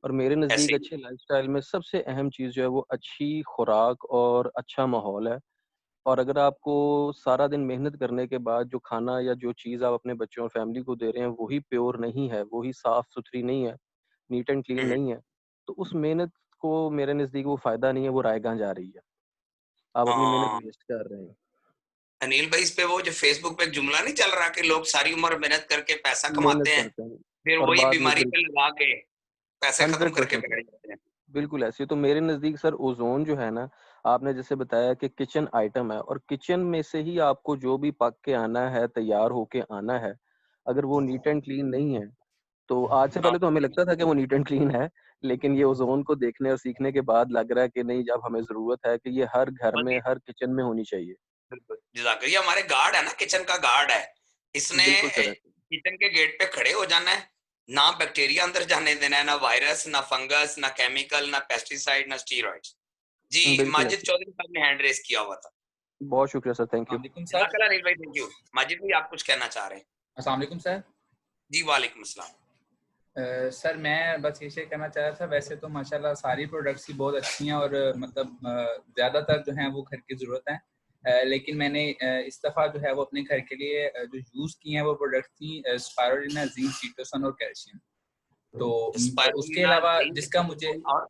और मेरे नज़दीक ऐसे ही अच्छे लाइफ़स्टाइल में सबसे अहम चीज़ जो है वो अच्छी खुराक और अच्छा माहौल है। और अगर आपको सारा दिन मेहनत करने के बाद जो खाना या जो चीज़ आप अपने बच्चों और फैमिली को दे रहे हैं, वही प्योर नहीं है, वही साफ-सुथरी नहीं है, नीट एंड क्लीन हम्म, नहीं है, तो उस मेहनत को मेरे नज़दीक वो फ़ायदा नहीं है, वो रायगाँ जा रही है। आप अपनी मेहनत हाँ वेस्ट कर रहे हैं। अनिल भाई, इस पे वो जो फेसबुक पे एक जुमला नहीं चल रहा कि लोग सारी उम्र मेहनत करके पैसा मेहनत कमाते हैं, करते हैं फिर और वही बाद में बीमारी पे लगा के पैसे खत्म करके 100% बैठ जाते हैं। बिल्कुल ऐसे ही। तो मेरे नज़दीक सर ओज़ोन जो है ना, आपने जैसे बताया कि किचन आइटम है और किचन में से ही आपको जो भी पक के आना है, तैयार होके आना है, अगर वो नीट एंड क्लीन नहीं है, तो आज से हाँ पहले तो हमें लगता था कि वो नीट एंड क्लीन है, लेकिन ये ओज़ोन को देखने और सीखने के बाद लग रहा है कि नहीं, अब हमें ज़रूरत है कि ये हर घर में, हर किचन में होनी चाहिए। बिल्कुल, जज़ाक ये हमारे गार्ड है ना, किचन का गार्ड है। इसने बिल्कुल सर ऐसे। किचन के गेट पे खड़े हो जाना है, ना बैक्टीरिया अंदर जाने देना है, ना वायरस, ना फंगस, ना केमिकल, ना पेस्टिसाइड, ना स्टेरॉइड्स। जी, बिल्कुल माजिद ऐसे। चौधरी साहब ने हैंड रेज़ किया हुआ था। बहुत शुक्रिया सर, थैंक यू। वालेकुम सर। जज़ाकल्लाह अनिल भाई, थैंक यू। माजिद भाई, आप कुछ कहना चाह रहे हैं? अस्सलाम वालेकुम सर। जी, वालेकुम अस्सलाम। सर मैं बस ये शेयर करना चाह रहा था, वैसे तो माशाल्लाह सारी प्रोडक्ट्स ही बहुत अच्छी हैं और ज़्यादातर जो हैं वो घर की ज़रूरत है। लेकिन मैंने इस दफ़ा जो है वो अपने घर के लिए जो यूज़ की हैं वो प्रोडक्ट्स थी स्पाइरुलिना, जिंक, चीटोसन और कैल्शियम। तो उसके स्पाइरुलिना, अलावा जिंक, जिसका मुझे कीटोन और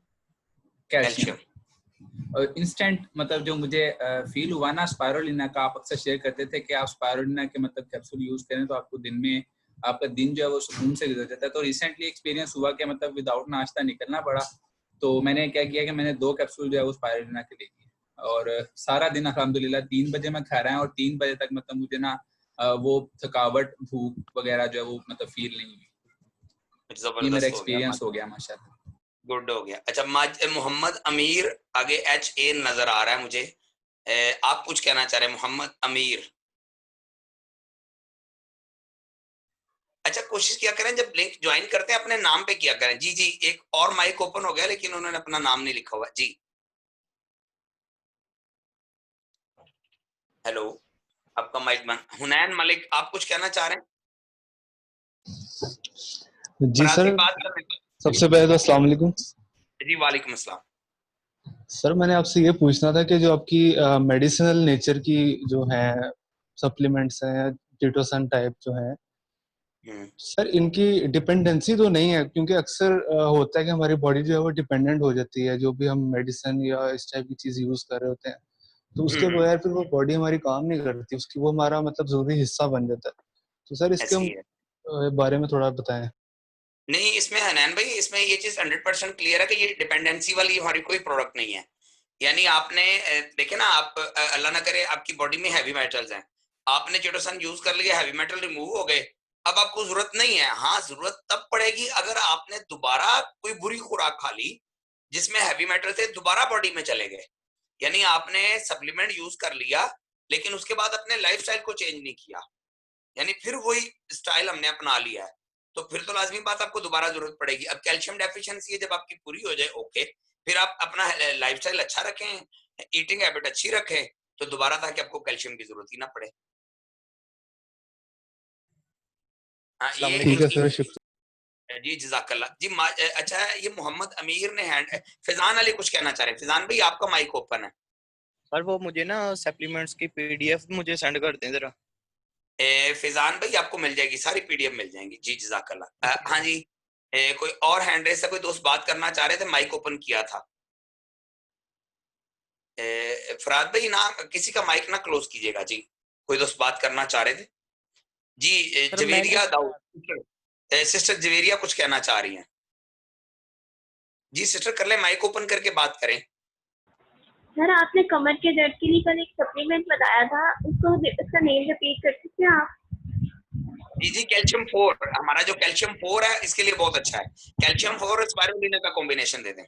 कैल्शियम कैल्शियम। और इंस्टेंट मतलब जो मुझे फील हुआ ना स्पाइरुलिना का, आप अक्सर शेयर करते थे कि आप स्पाइरुलिना के मतलब कैप्सूल यूज़ करें तो आपको दिन में आपका दिन जो है वो सुकून से गुजर जाता है। तो रिसेंटली एक्सपीरियंस हुआ कि मतलब विदाउट नाश्ता निकलना पड़ा, तो मैंने क्या किया कि मैंने 2 कैप्सूल जो है वो स्पाइरुलिना के ले लिए और सारा दिन अल्हम्दुलिल्लाह 3 बजे मैं खा रहा हूँ और 3 बजे तक मतलब मुझे ना वो थकावट, भूख वगैरह जो है वो मतलब फील नहीं हुई। ये मेरा जबरदस्त हो गया, एक्सपीरियंस हो गया माशाल्लाह। गुड हो गया। अच्छा, मोहम्मद अमीर, आगे HA नजर आ रहा है मुझे। आप कुछ कहना चाह रहे हैं मोहम्मद अमीर? अच्छा, कोशिश किया करें जब लिंक ज्वाइन करते हैं अपने नाम पे किया करें। जी जी, एक और माइक ओपन हो गया लेकिन उन्होंने अपना नाम नहीं लिखा हुआ। जी, हेलो, आपका माइक बंद। हुनैन मलिक, आप कुछ कहना चाह रहे हैं? जी फराज सर, भी बात कर रहे सबसे पहले तो अस्सलाम वालेकुम। हैं। जी, वालेकुम अस्सलाम। सर मैंने आपसे ये पूछना था कि जो आपकी मेडिसिनल नेचर की जो है सप्लीमेंट्स हैं, चिटोसन टाइप जो है, हम्म, सर इनकी डिपेंडेंसी तो नहीं है? क्योंकि अक्सर होता है कि हमारी बॉडी जो है वो डिपेंडेंट हो जाती है, जो भी हम मेडिसिन या इस टाइप की चीज यूज कर रहे होते हैं, तो उसके हम्म, बगैर फिर वो बॉडी हमारी काम नहीं करती, उसकी वो हमारा मतलब जरूरी हिस्सा बन जाता है। तो सर इसके ऐसी ही है। बारे में थोड़ा बताएं। नहीं, इसमें हनैन भाई, इसमें ये चीज 100% क्लियर है कि ये डिपेंडेंसी वाली हमारी कोई प्रोडक्ट नहीं है। यानी आपने देखे ना, आप अल्लाह ना करे आपकी बॉडी में हैवी मेटल्स हैं, आपने चिटोसन यूज कर लिया, हैवी मेटल रिमूव हो गए, अब आपको जरूरत नहीं है। हाँ, जरूरत तब पड़ेगी अगर आपने दोबारा कोई बुरी खुराक खा ली जिसमें हैवी मेटल थे, दोबारा बॉडी में चले गए। यानी आपने सप्लीमेंट यूज कर लिया लेकिन उसके बाद अपने लाइफस्टाइल को चेंज नहीं किया, यानी फिर वही स्टाइल हमने अपना लिया है, तो फिर तो लाजमी बात आपको दोबारा जरूरत पड़ेगी। अब कैल्शियम डेफिशिएंसी है, जब आपकी पूरी हो जाए, ओके, फिर आप अपना लाइफस्टाइल अच्छा रखें, ईटिंग हैबिट अच्छी रखें, तो दोबारा ताकि आपको कैल्शियम की जरूरत ही ना पड़े। हाँ, अस्सलाम ये ठीक वालेकुम। है इनकी। सर, शुक्रिया। जी, जजाकल्ला जी। अच्छा, ये मोहम्मद अमीर ने हैंड, फैजान अली कुछ कहना चाह रहे हैं। फैजान भाई, आपका माइक ओपन है। सर वो मुझे ना सप्लीमेंट्स की पीडीएफ मुझे सेंड कर दें जरा। फैजान भाई, आपको मिल जाएगी, सारी पीडीएफ मिल जाएंगी। जी, जजाकल्ला। हाँ जी, कोई और हैंड रेस है? कोई दोस्त बात करना चाह रहे थे, माइक ओपन किया था। फराद भाई ना, किसी का माइक ना क्लोज कीजिएगा जी, कोई दोस्त बात करना चाह रहे थे। जी, सर मैंने जवेरिया दाऊद, सिस्टर जवेरिया कुछ कहना चाह रही हैं। जी सिस्टर, कर ले, माइक ओपन करके बात करें। सर आपने कमर के दर्द के लिए कल एक सप्लीमेंट बताया था, उसका नेम रिपीट कर सकते हैं आप? जी जी, कैल्शियम 4, हमारा जो कैल्शियम 4 है इसके लिए बहुत अच्छा है। कैल्शियम 4 और स्पाइरुलिना का कॉम्बिनेशन दे दें।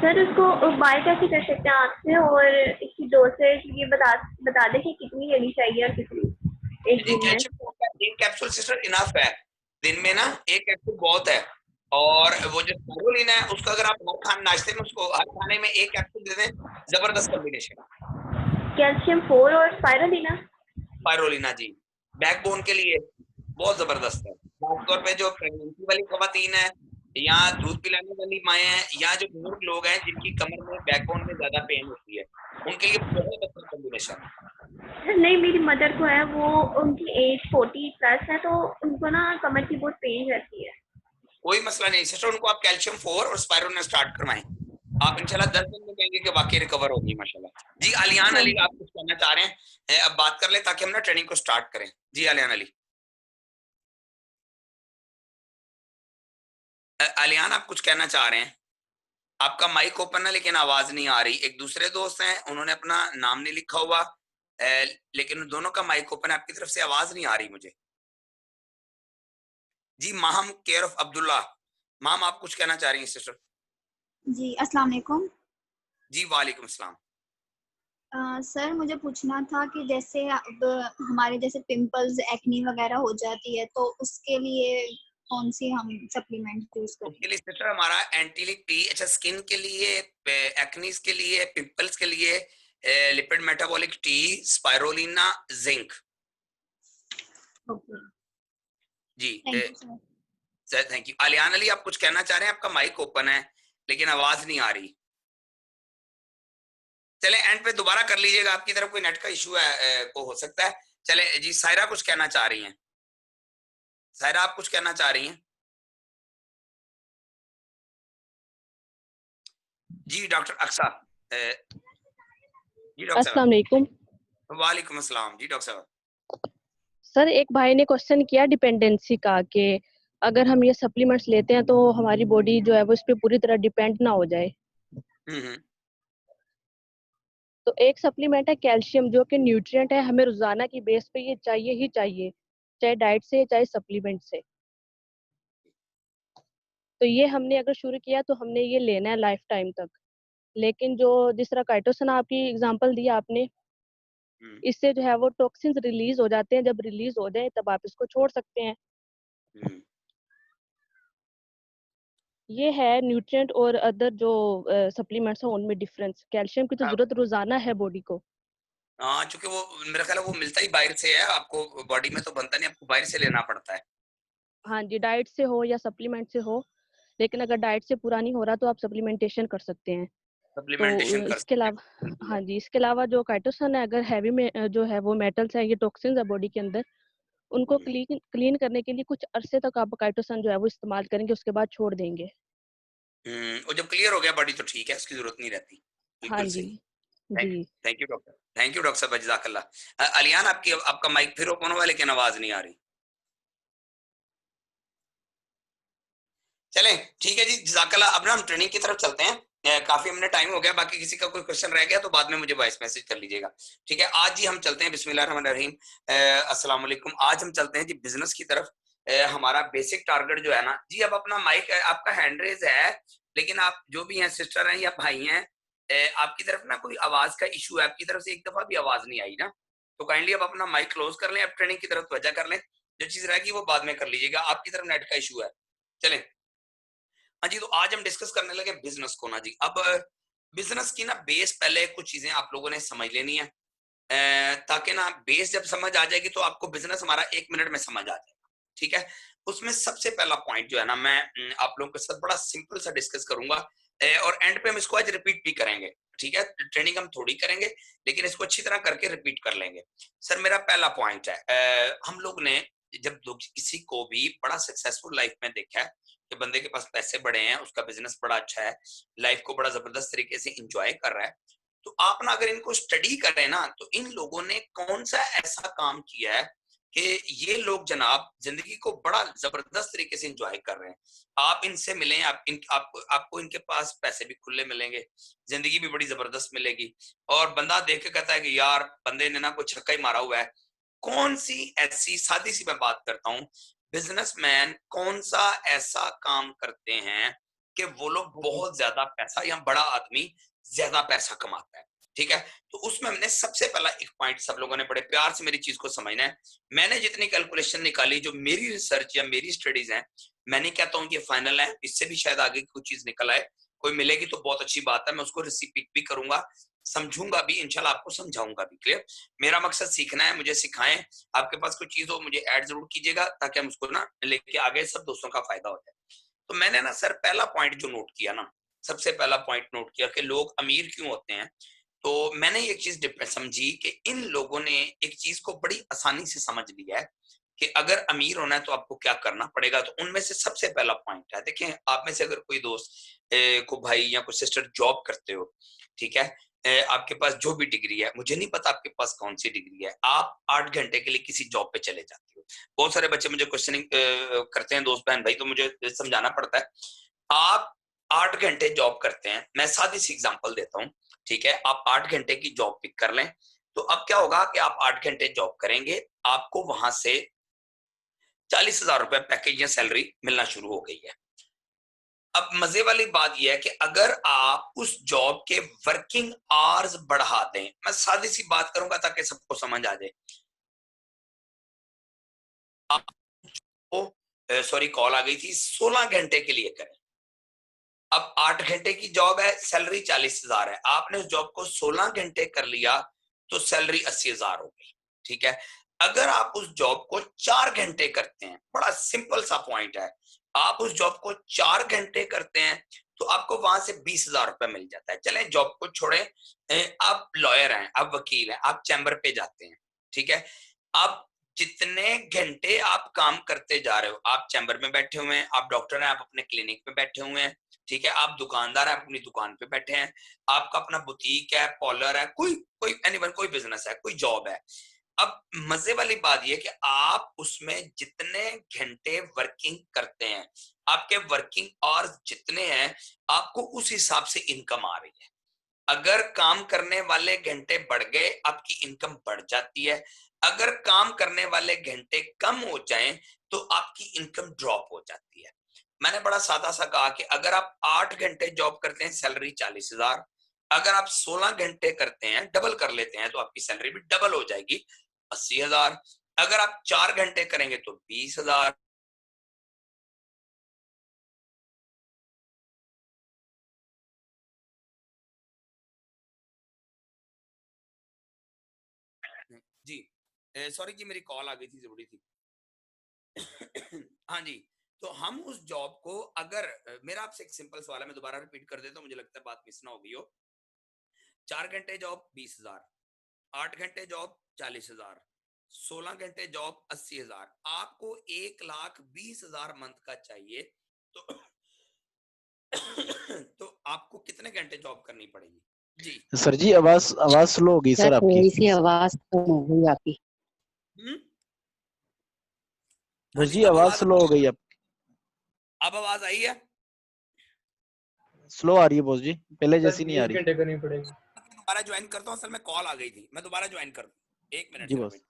सर उसको बाय कैसे कर सकते हैं आपसे, और इसकी डोसेज ये बता दें कि कितनी लेनी चाहिए और कितनी एक जी, दिन में? कैल्शियम 4 का एक कैप्सूल सिस्टर इनफ है, दिन में ना एक कैप्सूल बहुत है। और वो जो स्पाइरुलिना है उसका अगर आप हर खान नाश्ते में, उसको हर खाने में एक कैप्सूल दे दें, जबरदस्त कॉम्बिनेशन। कैल्शियम 4 और स्पाइरुलिना? स्पाइरुलिना जी, बैकबोन के लिए बहुत जबरदस्त है, खासतौर पे जो प्रेगनेंसी वाली खवातीन है, या दूध पिलाने वाली माएँ हैं, या जो बुजुर्ग लोग हैं जिनकी कमर में, बैकबोन में ज्यादा पेन होती है, उनके लिए बहुत अच्छा कॉम्बिनेशन है। नहीं, मेरी मदर को है, वो उनकी एज 40+ है, तो उनको ना कमर की बहुत पेन रहती है। कोई मसला नहीं सिस्टर, उनको आप कैल्शियम 4 और स्पाइरुलिना स्टार्ट करवाएं, आप इंशाल्लाह 10 दिन में कहेंगे कि वाकई रिकवर होगी माशाल्लाह। जी आलियान अली, आप कुछ कहना चाह रहे हैं? अब बात कर ले ताकि हम ना ट्रेनिंग को स्टार्ट करें। जी आलियान अली। आलियान, आप कुछ कहना चाह रहे हैं? आपका माइक ओपन है लेकिन आवाज नहीं आ रही। एक दूसरे दोस्त हैं, उन्होंने अपना नाम नहीं लिखा हुआ, लेकिन दोनों का माइक ओपन है, आपकी तरफ से आवाज नहीं आ रही मुझे। जी माहम केयर ऑफ अब्दुल्ला, माम आप कुछ कहना चाह रही हैं सिस्टर? जी अस्सलाम वालेकुम। जी वालेकुम अस्सलाम। सर मुझे पूछना था कि जैसे अब हमारे जैसे पिंपल्स, एक्नी वगैरह हो जाती है, तो उसके लिए कौन सी हम सप्लीमेंट यूज करें? उसके लिए सिस्टर हमारा एंटीलिक टी, अच्छा स्किन के लिए, एक्नीज के लिए, पिंपल्स के लिए lipid metabolic tea, spirulina, zinc. Okay, जी thank you sir. Sir thank you. Aliyan Ali, आप कुछ कहना चाह रहे हैं? आपका माइक ओपन है लेकिन आवाज नहीं आ रही। चले एंड पे दोबारा कर लीजिएगा, आपकी तरफ कोई नेट का इशू है, को हो सकता है। चले जी सायरा कुछ कहना चाह रही हैं? सायरा आप कुछ कहना चाह रही हैं? जी डॉक्टर अक्सा, जी डॉक्टर अस्सलाम साहब। वालेकुम। वालेकुम अस्सलाम। जी डॉक्टर साहब। सर एक भाई ने क्वेश्चन किया डिपेंडेंसी का, कि अगर हम ये सप्लीमेंट्स लेते हैं तो हमारी बॉडी जो है वो इस पे पूरी तरह डिपेंड ना हो जाए। हम्म। तो एक सप्लीमेंट है कैल्शियम, जो कि न्यूट्रिएंट है, हमें रोजाना की बेस पे ये चाहिए ही चाहिए, चाहे डाइट से चाहे सप्लीमेंट से। तो ये हमने अगर शुरू किया तो हमने ये लेना है लाइफ टाइम तक। लेकिन जो जिस तरह काइटोसन आपकी एग्जांपल दिया आपने, हम्म, इससे जो है वो टॉक्सिन्स रिलीज हो जाते हैं, जब रिलीज हो जाए तब आप इसको छोड़ सकते हैं। हम्म। ये है न्यूट्रिएंट और अदर जो सप्लीमेंट्स हैं उनमें डिफरेंस। कैल्शियम की तो हाँ जरूरत रोजाना है बॉडी को। हाँ, चूंकि वो मेरा ख्याल है वो मिलता ही बाहर से है, आपको बॉडी में तो बनता नहीं, आपको बाहर से लेना पड़ता है। हाँ जी, डाइट से हो या सप्लीमेंट से हो, लेकिन अगर डाइट से पूरा नहीं हो रहा तो आप सप्लीमेंटेशन कर सकते हैं। तो सप्लीमेंटेशन कर इसके सकते अलावा, हैं, बिल्कुल। हाँ जी, इसके अलावा जो काइटोसन है, अगर हैवी में जो है वो मेटल्स है, ये टॉक्सिन्स है बॉडी के अंदर, उनको हम्म, क्लीन करने के लिए कुछ अरसे तक आप काइटोसन जो है वो इस्तेमाल करेंगे, उसके बाद छोड़ देंगे। और जब क्लियर हो गया बॉडी तो ठीक है, उसकी जरूरत नहीं रहती। हाँ बिल्कुल जी। सही। थैंक जी thank you doctor, thank you doctor साहब, जज़ाकल्लाह। अलियान, आपकी आपका माइक फिर ओपन हुआ लेकिन आवाज नहीं आ रही। चलें ठीक है जी, जज़ाकल्लाह। अब ना हम ट्रेनिंग की तरफ चलते हैं। काफी हमने टाइम हो गया, बाकी किसी का कोई क्वेश्चन रह गया तो बाद में मुझे वॉइस मैसेज कर लीजिएगा। ठीक है, आज जी हम चलते हैं, बिस्मिल्लाहिर्रहमानिर्रहीम, अस्सलाम वालेकुम। आज हम चलते हैं जी बिजनेस की तरफ। हमारा बेसिक टारगेट जो है ना जी, अब अपना माइक आपका हैंड रेज है, लेकिन आप जो भी हैं, सिस्टर हैं या भाई हैं, आपकी तरफ ना कोई आवाज का इशू है, आपकी तरफ से एक दफा भी आवाज नहीं आई ना, तो काइंडली अब अपना माइक क्लोज कर लें, अब ट्रेनिंग की तरफ तवज्जो कर लें। जो चीज रहेगी वो बाद में कर लीजिएगा, आपकी तरफ नेट का इशू है। चलें, हाँ जी, तो आज हम डिस्कस करने लगे बिजनेस को ना जी। अब बिजनेस की ना बेस पहले कुछ चीजें आप लोगों ने समझ लेनी है, ताकि ना बेस जब समझ आ जाएगी तो आपको बिजनेस हमारा 1 मिनट में समझ आ जाएगा। ठीक है, उसमें सबसे पहला पॉइंट जो है ना, मैं आप लोगों के साथ बड़ा सिंपल सा डिस्कस करूंगा, और एंड पे हम इसको आज रिपीट भी करेंगे। ठीक है, ट्रेनिंग हम थोड़ी करेंगे लेकिन इसको अच्छी तरह करके रिपीट कर लेंगे। सर मेरा पहला पॉइंट है, हम लोग ने जब किसी को भी बड़ा सक्सेसफुल लाइफ में देखा है कि बंदे के पास पैसे बड़े हैं, उसका बिजनेस बड़ा अच्छा है, लाइफ को बड़ा जबरदस्त तरीके से इंजॉय कर रहा है, तो आप ना अगर इनको स्टडी करें ना, तो इन लोगों ने कौन सा ऐसा काम किया है कि ये लोग जनाब जिंदगी को बड़ा जबरदस्त तरीके से एंजॉय कर रहे हैं। आप इनसे मिलें, आपको इनके पास पैसे भी खुले मिलेंगे, जिंदगी भी बड़ी जबरदस्त मिलेगी, और बंदा देख के कहता है कि यार बंदे ने ना कोई छक्का ही मारा हुआ है। कौन सी ऐसी सादी सी मैं बात करता हूँ, बिजनेसमैन कौन सा ऐसा काम करते हैं कि वो लोग बहुत ज्यादा पैसा, या बड़ा आदमी ज्यादा पैसा कमाता है। ठीक है, तो उसमें हमने सबसे पहला एक पॉइंट, सब लोगों ने बड़े प्यार से मेरी चीज को समझना है। मैंने जितनी कैलकुलेशन निकाली, जो मेरी रिसर्च या मेरी स्टडीज हैं, मैं नहीं कहता हूँ ये फाइनल है, इससे भी शायद आगे कुछ चीज निकल आए, कोई मिलेगी तो बहुत अच्छी बात है, मैं उसको रिसीपिक भी करूंगा, समझूंगा भी, इंशाल्लाह आपको समझाऊंगा भी। क्लियर, मेरा मकसद सीखना है, मुझे सिखाएं। आपके पास कोई चीज हो मुझे ऐड जरूर कीजिएगा, ताकि हम उसको ना लेके आगे सब दोस्तों का फायदा हो जाए। तो मैंने ना सर पहला पॉइंट जो नोट किया ना, सबसे पहला पॉइंट नोट किया कि लोग अमीर क्यों होते हैं। तो मैंने एक चीज समझी कि इन लोगों ने एक चीज को बड़ी आसानी से समझ लिया है कि अगर अमीर होना है तो आपको क्या करना पड़ेगा। तो उनमें से सबसे पहला पॉइंट है, देखें आप में से अगर कोई दोस्त को भाई या कोई सिस्टर जॉब करते हो, ठीक है, आपके पास जो भी डिग्री है, मुझे नहीं पता आपके पास कौन सी डिग्री है, आप 8 घंटे के लिए किसी जॉब पे चले जाते हो। बहुत सारे बच्चे मुझे क्वेश्चनिंग करते हैं, दोस्त बहन भाई, तो मुझे समझाना पड़ता है। आप 8 घंटे जॉब करते हैं, मैं सादी सी एग्जांपल देता हूँ, ठीक है, आप 8 घंटे की जॉब पिक कर लें, तो अब क्या होगा कि आप 8 घंटे जॉब करेंगे, आपको वहां से 40,000 रुपए पैकेज या सैलरी मिलना शुरू हो गई है। अब मजे वाली बात यह है कि अगर आप उस जॉब के वर्किंग आवर्स बढ़ा दें, मैं सादी सी बात करूंगा ताकि सबको समझ आ जाए, आपको सॉरी कॉल आ गई थी, 16 घंटे के लिए करें। अब 8 घंटे की जॉब है, सैलरी 40,000 है, आपने उस जॉब को 16 घंटे कर लिया तो सैलरी 80,000 हो गई, ठीक है। अगर आप उस जॉब को 4 घंटे करते हैं, बड़ा सिंपल सा पॉइंट है, आप उस जॉब को 4 घंटे करते हैं तो आपको वहां से 20,000 रुपए मिल जाता है। चलें जॉब को छोड़ें, आप लॉयर हैं, आप वकील हैं, आप चैम्बर पे जाते हैं, ठीक है, आप जितने घंटे आप काम करते जा रहे हो, आप चैम्बर में बैठे हुए हैं, आप डॉक्टर हैं, आप अपने क्लिनिक पे बैठे हुए हैं, ठीक है, आप दुकानदार हैं, आप अपनी दुकान पे बैठे हैं, आपका अपना बुटीक है, पार्लर है, कोई कोई एनीवन, कोई बिजनेस है, कोई जॉब है। अब मजे वाली बात यह कि आप उसमें जितने घंटे वर्किंग करते हैं, आपके वर्किंग आवर्स जितने हैं, आपको उस हिसाब से इनकम आ रही है। अगर काम करने वाले घंटे बढ़ गए, आपकी इनकम बढ़ जाती है। अगर काम करने वाले घंटे कम हो जाएं तो आपकी इनकम ड्रॉप हो जाती है। मैंने बड़ा सादा सा कहा कि अगर आप 8 घंटे जॉब करते हैं, सैलरी 40,000, अगर आप 16 घंटे करते हैं, डबल कर लेते हैं, तो आपकी सैलरी भी डबल हो जाएगी, 80,000। अगर आप 4 घंटे करेंगे तो 20,000। जी सॉरी जी, मेरी कॉल आ गई थी, जरूरी थी। हाँ जी, तो हम उस जॉब को अगर मेरा आपसे एक सिंपल सवाल है, मैं दोबारा रिपीट कर देता हूँ, मुझे लगता है बात मिस ना हो गई हो। 4 घंटे जॉब 20,000, 8 घंटे जॉब 40,000, 16 घंटे जॉब 80,000, आपको 1,20,000 मंथ का चाहिए, तो तो आपको कितने घंटे जॉब करनी पड़ेगी? जी सर जी, आवाज स्लो हो गई सर आपकी। थोड़ी सी आवाज कम हो गई आपकी। हाँ जी, आवाज स्लो हो गई। अब आवाज आई है? स्लो आ रही है बॉस जी, पहले जैसी नहीं आ रही। घंटे करनी पड़ेगी। दोबारा ज्वाइन करता हूँ, असल में कॉल आ गई थी, मैं दोबारा ज्वाइन कर दूं, 1 मिनट जी बॉस।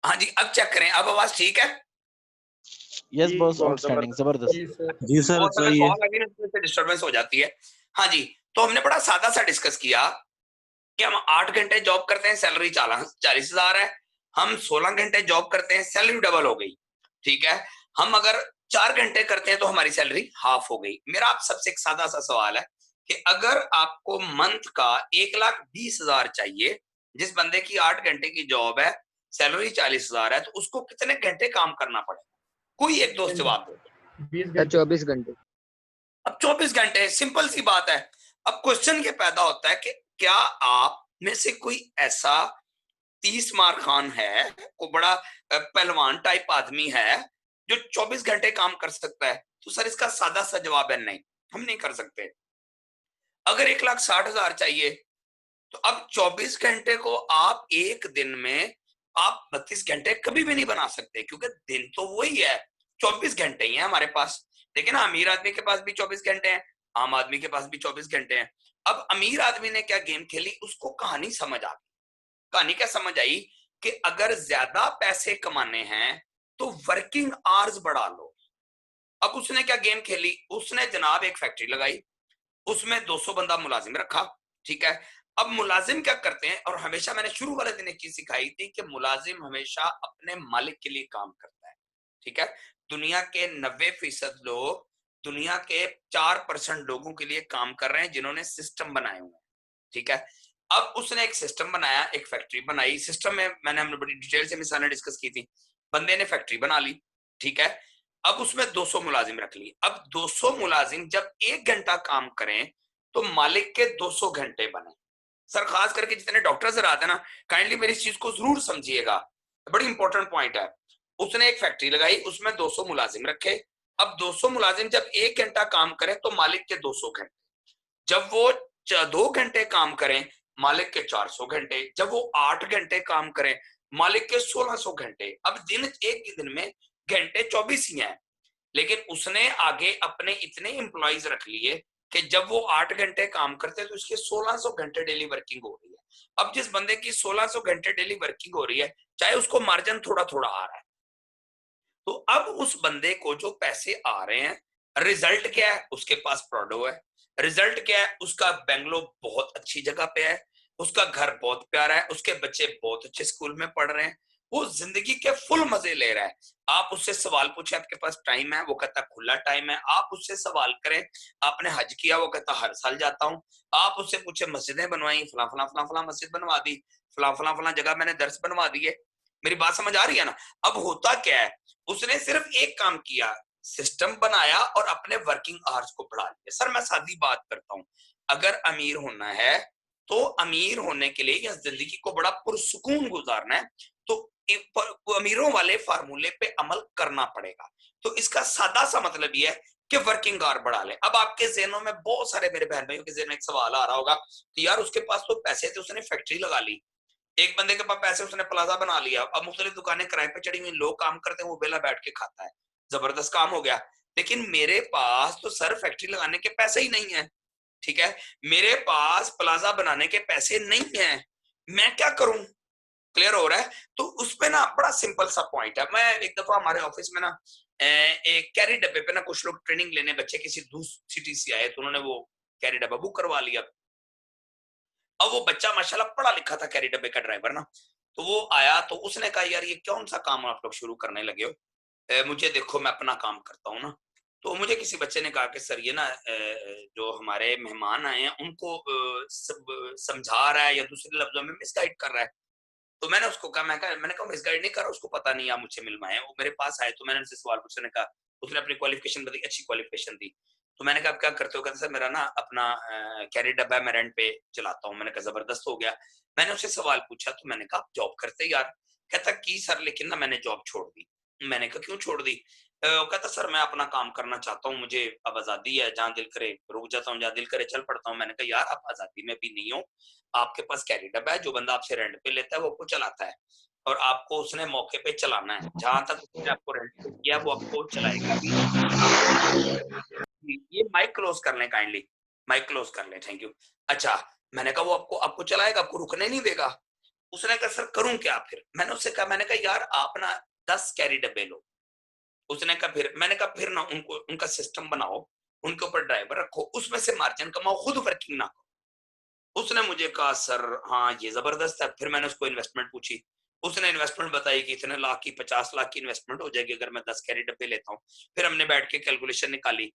हाँ जी, अब चेक करें, अब आवाज ठीक है? यस बॉस, आउटस्टैंडिंग, जबरदस्त। जी सर, सही है। कॉल आगे ना डिस्टर्बेंस हो जाती है। हाँ जी, तो हमने बड़ा सादा सा डिस्कस किया कि हम 8 घंटे जॉब करते हैं, सैलरी 40,000 है, हम 16 घंटे जॉब करते हैं, सैलरी डबल हो गई, ठीक है। हम अगर 4 घंटे करते हैं तो हमारी सैलरी हाफ हो गई। मेरा आप सबसे एक सादा सा सवाल है कि अगर आपको मंथ का 1,20,000 चाहिए, जिस बंदे की 8 घंटे की जॉब है, सैलरी 40,000 है, तो उसको कितने घंटे काम करना पड़ेगा? कोई एक दोस्त जवाब दो। 24 घंटे। अब 24 घंटे, सिंपल सी बात है। अब क्वेश्चन ये पैदा होता है कि क्या आप में से कोई ऐसा 30 मार खान है, कोई बड़ा पहलवान टाइप आदमी है जो 24 घंटे काम कर सकता है? तो सर इसका सादा सा जवाब है नहीं, हम नहीं कर सकते। अगर 1,60,000 चाहिए तो अब 24 घंटे को आप एक दिन में आप 32 घंटे कभी भी नहीं बना सकते, क्योंकि दिन तो वही है, 24 घंटे ही है हमारे पास। देखिए ना, अमीर आदमी के पास भी 24 घंटे हैं, आम आदमी के पास भी 24 घंटे हैं। अब अमीर आदमी ने क्या गेम खेली, उसको कहानी समझ आ गई। कहानी क्या समझ आई कि अगर ज्यादा पैसे कमाने हैं तो वर्किंग आवर्स बढ़ा लो। अब उसने क्या गेम खेली, उसने जनाब एक फैक्ट्री लगाई, उसमें 200 बंदा मुलाजिम रखा, ठीक है। अब मुलाजिम क्या करते हैं, और हमेशा मैंने शुरू वाले दिन एक चीज सिखाई थी कि मुलाजिम हमेशा अपने मालिक के लिए काम करता है, ठीक है। दुनिया के 90% लोग दुनिया के 4% लोगों के लिए काम कर रहे हैं जिन्होंने सिस्टम बनाए हुए हैं, ठीक है। अब उसने एक सिस्टम बनाया, एक फैक्ट्री बनाई। सिस्टम में मैंने हमने बड़ी डिटेल से मिसालें डिस्कस की थी। बंदे ने फैक्ट्री बना ली, ठीक है। अब उसमें 200 मुलाजिम रख ली। अब 200 मुलाजिम जब 1 घंटा काम करें तो मालिक के 200 घंटे बने। सर खास करके जितने डॉक्टर्स आते हैं ना, काइंडली मेरी इस चीज को जरूर समझिएगा, बड़ी इंपॉर्टेंट पॉइंट है। उसने एक फैक्ट्री लगाई, उसमें 200 मुलाजिम रखे। अब 200 मुलाजिम जब 1 घंटा काम करें तो मालिक के 200 घंटे, जब वो 2 घंटे काम करें मालिक के 400 घंटे, जब वो 8 घंटे काम करें मालिक के 1600 घंटे। अब दिन एक ही दिन में घंटे 24 ही हैं, लेकिन उसने आगे अपने इतने एम्प्लॉइज रख लिए कि जब वो 8 घंटे काम करते तो उसके 1600 घंटे डेली वर्किंग हो रही है। अब जिस बंदे की 1600 घंटे डेली वर्किंग हो रही है, चाहे उसको मार्जिन थोड़ा थोड़ा आ रहा है, तो अब उस बंदे को जो पैसे आ रहे हैं, रिजल्ट क्या है, उसके पास प्रोडो है। रिजल्ट क्या है, उसका बेंगलो बहुत अच्छी जगह पे है, उसका घर बहुत प्यारा है, उसके बच्चे बहुत अच्छे स्कूल में पढ़ रहे हैं, वो जिंदगी के फुल मजे ले रहा है। आप उससे सवाल पूछे आपके पास टाइम है, वो कहता खुला टाइम है। आप उससे सवाल करें आपने हज किया, वो कहता हर साल जाता हूँ। आप उससे पूछे मस्जिदें बनवाई, फला फला फला फला मस्जिद बनवा दी, फला फला फला जगह मैंने दर्स बनवा दिए। मेरी बात समझ आ रही है ना। अब होता क्या है, उसने सिर्फ एक काम किया, सिस्टम बनाया और अपने वर्किंग आवर्स को बढ़ा लिया। सर मैं सादी बात करता हूं, अगर अमीर होना है तो अमीर होने के लिए या जिंदगी को बड़ा पुरसुकून गुजारना है तो अमीरों वाले फार्मूले पे अमल करना पड़ेगा। तो इसका सादा सा मतलब यह है कि वर्किंग आवर बढ़ा ले। अब आपके ज़हनों में बहुत सारे मेरे बहन भाइयों के ज़हन में एक सवाल आ रहा होगा, तो यार उसके पास तो पैसे थे, उसने फैक्ट्री लगा ली। एक बंदे के पास पैसे, उसने प्लाजा बना लिया, अब मुख्तलिफ दुकानें किराए पे चढ़ी हुई, लोग काम करते हैं, वो बेला बैठ के खाता है, जबरदस्त काम हो गया। लेकिन मेरे पास तो सर फैक्ट्री लगाने के पैसे ही नहीं है, ठीक है, मेरे पास प्लाजा बनाने के पैसे नहीं है, मैं क्या करूं? क्लियर हो रहा है? तो उसमें ना बड़ा सिंपल सा पॉइंट है। मैं एक दफा हमारे ऑफिस में ना एक कैरी डब्बे पे ना कुछ लोग ट्रेनिंग लेने बच्चे किसी दूसरी सिटी से आए, तो उन्होंने वो कैरी डब्बा बुक करवा लिया। अब वो बच्चा माशाल्लाह पढ़ा लिखा था, कैरी डब्बे का ड्राइवर ना, तो वो आया तो उसने कहा यार ये कौन सा काम आप लोग शुरू करने लगे हो, मुझे देखो मैं अपना काम करता हूँ ना। तो मुझे किसी बच्चे ने कहा कि सर ये ना जो हमारे मेहमान आए हैं उनको समझा रहा है या दूसरे लफ्जों में मिसगाइड कर रहा है। तो मैंने उसको कहा, मैंने कहा मिसगाइड नहीं कर रहा, उसको पता नहीं आप मुझसे मिलवाए, वो मेरे पास आए तो मैंने उनसे सवाल पूछने का, उसने अपनी क्वालिफिकेशन बताई, अच्छी क्वालिफिकेशन दी। तो मैंने कहा आप क्या करते हो? कहते सर मेरा ना अपना कैरी डब्बा है, मैं रेंट पे चलाता हूँ। मैंने कहा जबरदस्त हो गया। मैंने उससे सवाल पूछा तो मैंने कहा आप जॉब करते यार? कहता की सर लेकिन ना मैंने जॉब छोड़ दी। मैंने कहा क्यों छोड़ दी? कहता सर मैं अपना काम करना चाहता हूँ, मुझे अब आजादी है, जहाँ दिल करे रुक जाता हूँ, जहाँ दिल करे चल पड़ता हूँ। मैंने कहा यार आप आजादी में भी नहीं हो, आपके पास कैरी डब्बा है, जो बंदा आपसे रेंट पे लेता है वो आपको चलाता है, और आपको उसने मौके पे चलाना है। जहां तक उसने आपको रेंट पे किया वो आपको चलाएगा भी। ये माइक क्लोज कर लें काइंडली, माइक क्लोज कर लें, थैंक यू। अच्छा, मैंने कहा वो आपको आपको चलाएगा, आपको रुकने नहीं देगा। उसने कहा सर करूं क्या फिर? मैंने उससे कहा, मैंने कहा यार आप ना 10 कैरी डब्बे लो। उसने कहा फिर? मैंने कहा फिर ना उनको उनका सिस्टम बनाओ, उनके ऊपर ड्राइवर रखो, उसमें से मार्जिन कमाओ, खुद वर्किंग ना करो। उसने मुझे कहा सर हाँ ये जबरदस्त है। फिर मैंने उसको इन्वेस्टमेंट पूछी, उसने इन्वेस्टमेंट बताई कि इतने लाख की 50 लाख की इन्वेस्टमेंट हो जाएगी अगर मैं 10 कैरी डब्बे लेता हूँ। फिर हमने बैठ के कैलकुलेशन निकाली,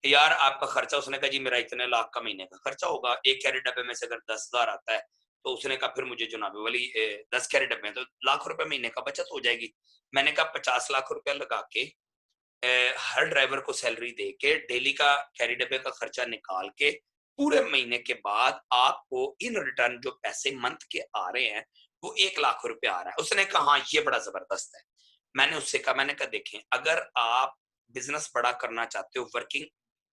यार आपका खर्चा, उसने कहा जी मेरा इतने लाख का महीने का खर्चा होगा, एक कैरी डब्बे में से अगर 10,000 आता है तो उसने कहा फिर मुझे जुनाबे वाली 10 कैरी डब्बे तो लाख रुपए महीने का बचत हो जाएगी। मैंने कहा 50 लाख रुपया लगा के हर ड्राइवर को सैलरी दे के डेली का कैरी डब्बे का खर्चा निकाल के पूरे महीने के बाद आपको इन रिटर्न जो पैसे मंथ के आ रहे हैं वो 1 लाख रुपया आ रहा है। उसने कहा हाँ ये बड़ा जबरदस्त है। मैंने उससे कहा, मैंने कहा देखें अगर आप बिजनेस बड़ा करना चाहते हो, वर्किंग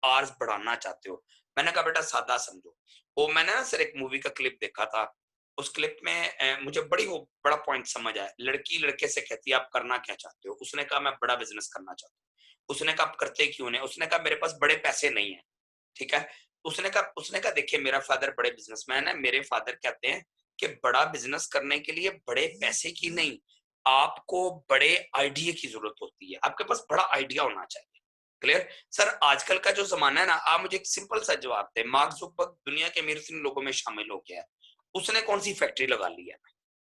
आवर्स बढ़ाना चाहते हो, मैंने कहा बेटा सादा समझो। वो मैंने ना सर एक मूवी का क्लिप देखा था, उस क्लिप में मुझे बड़ा पॉइंट समझ आया। लड़की लड़के से कहती है आप करना क्या चाहते हो? उसने कहा मैं बड़ा बिजनेस करना चाहता हूँ। उसने कहा आप करते क्यों नहीं? उसने कहा मेरे पास बड़े पैसे नहीं है, ठीक है। उसने कहा देखिए मेरा फादर बड़े बिजनेसमैन है, मेरे फादर कहते हैं कि बड़ा बिजनेस करने के लिए बड़े पैसे की नहीं, आपको बड़े आइडिया की जरूरत होती है, आपके पास बड़ा आइडिया होना चाहिए। Clear sir? आजकल का जो जमाना है ना, आप मुझे एक सिंपल सा जवाब दें, मार्क जुकरबर्ग दुनिया के अमीर लोगों में शामिल हो गया है, उसने कौन सी फैक्ट्री लगा ली है?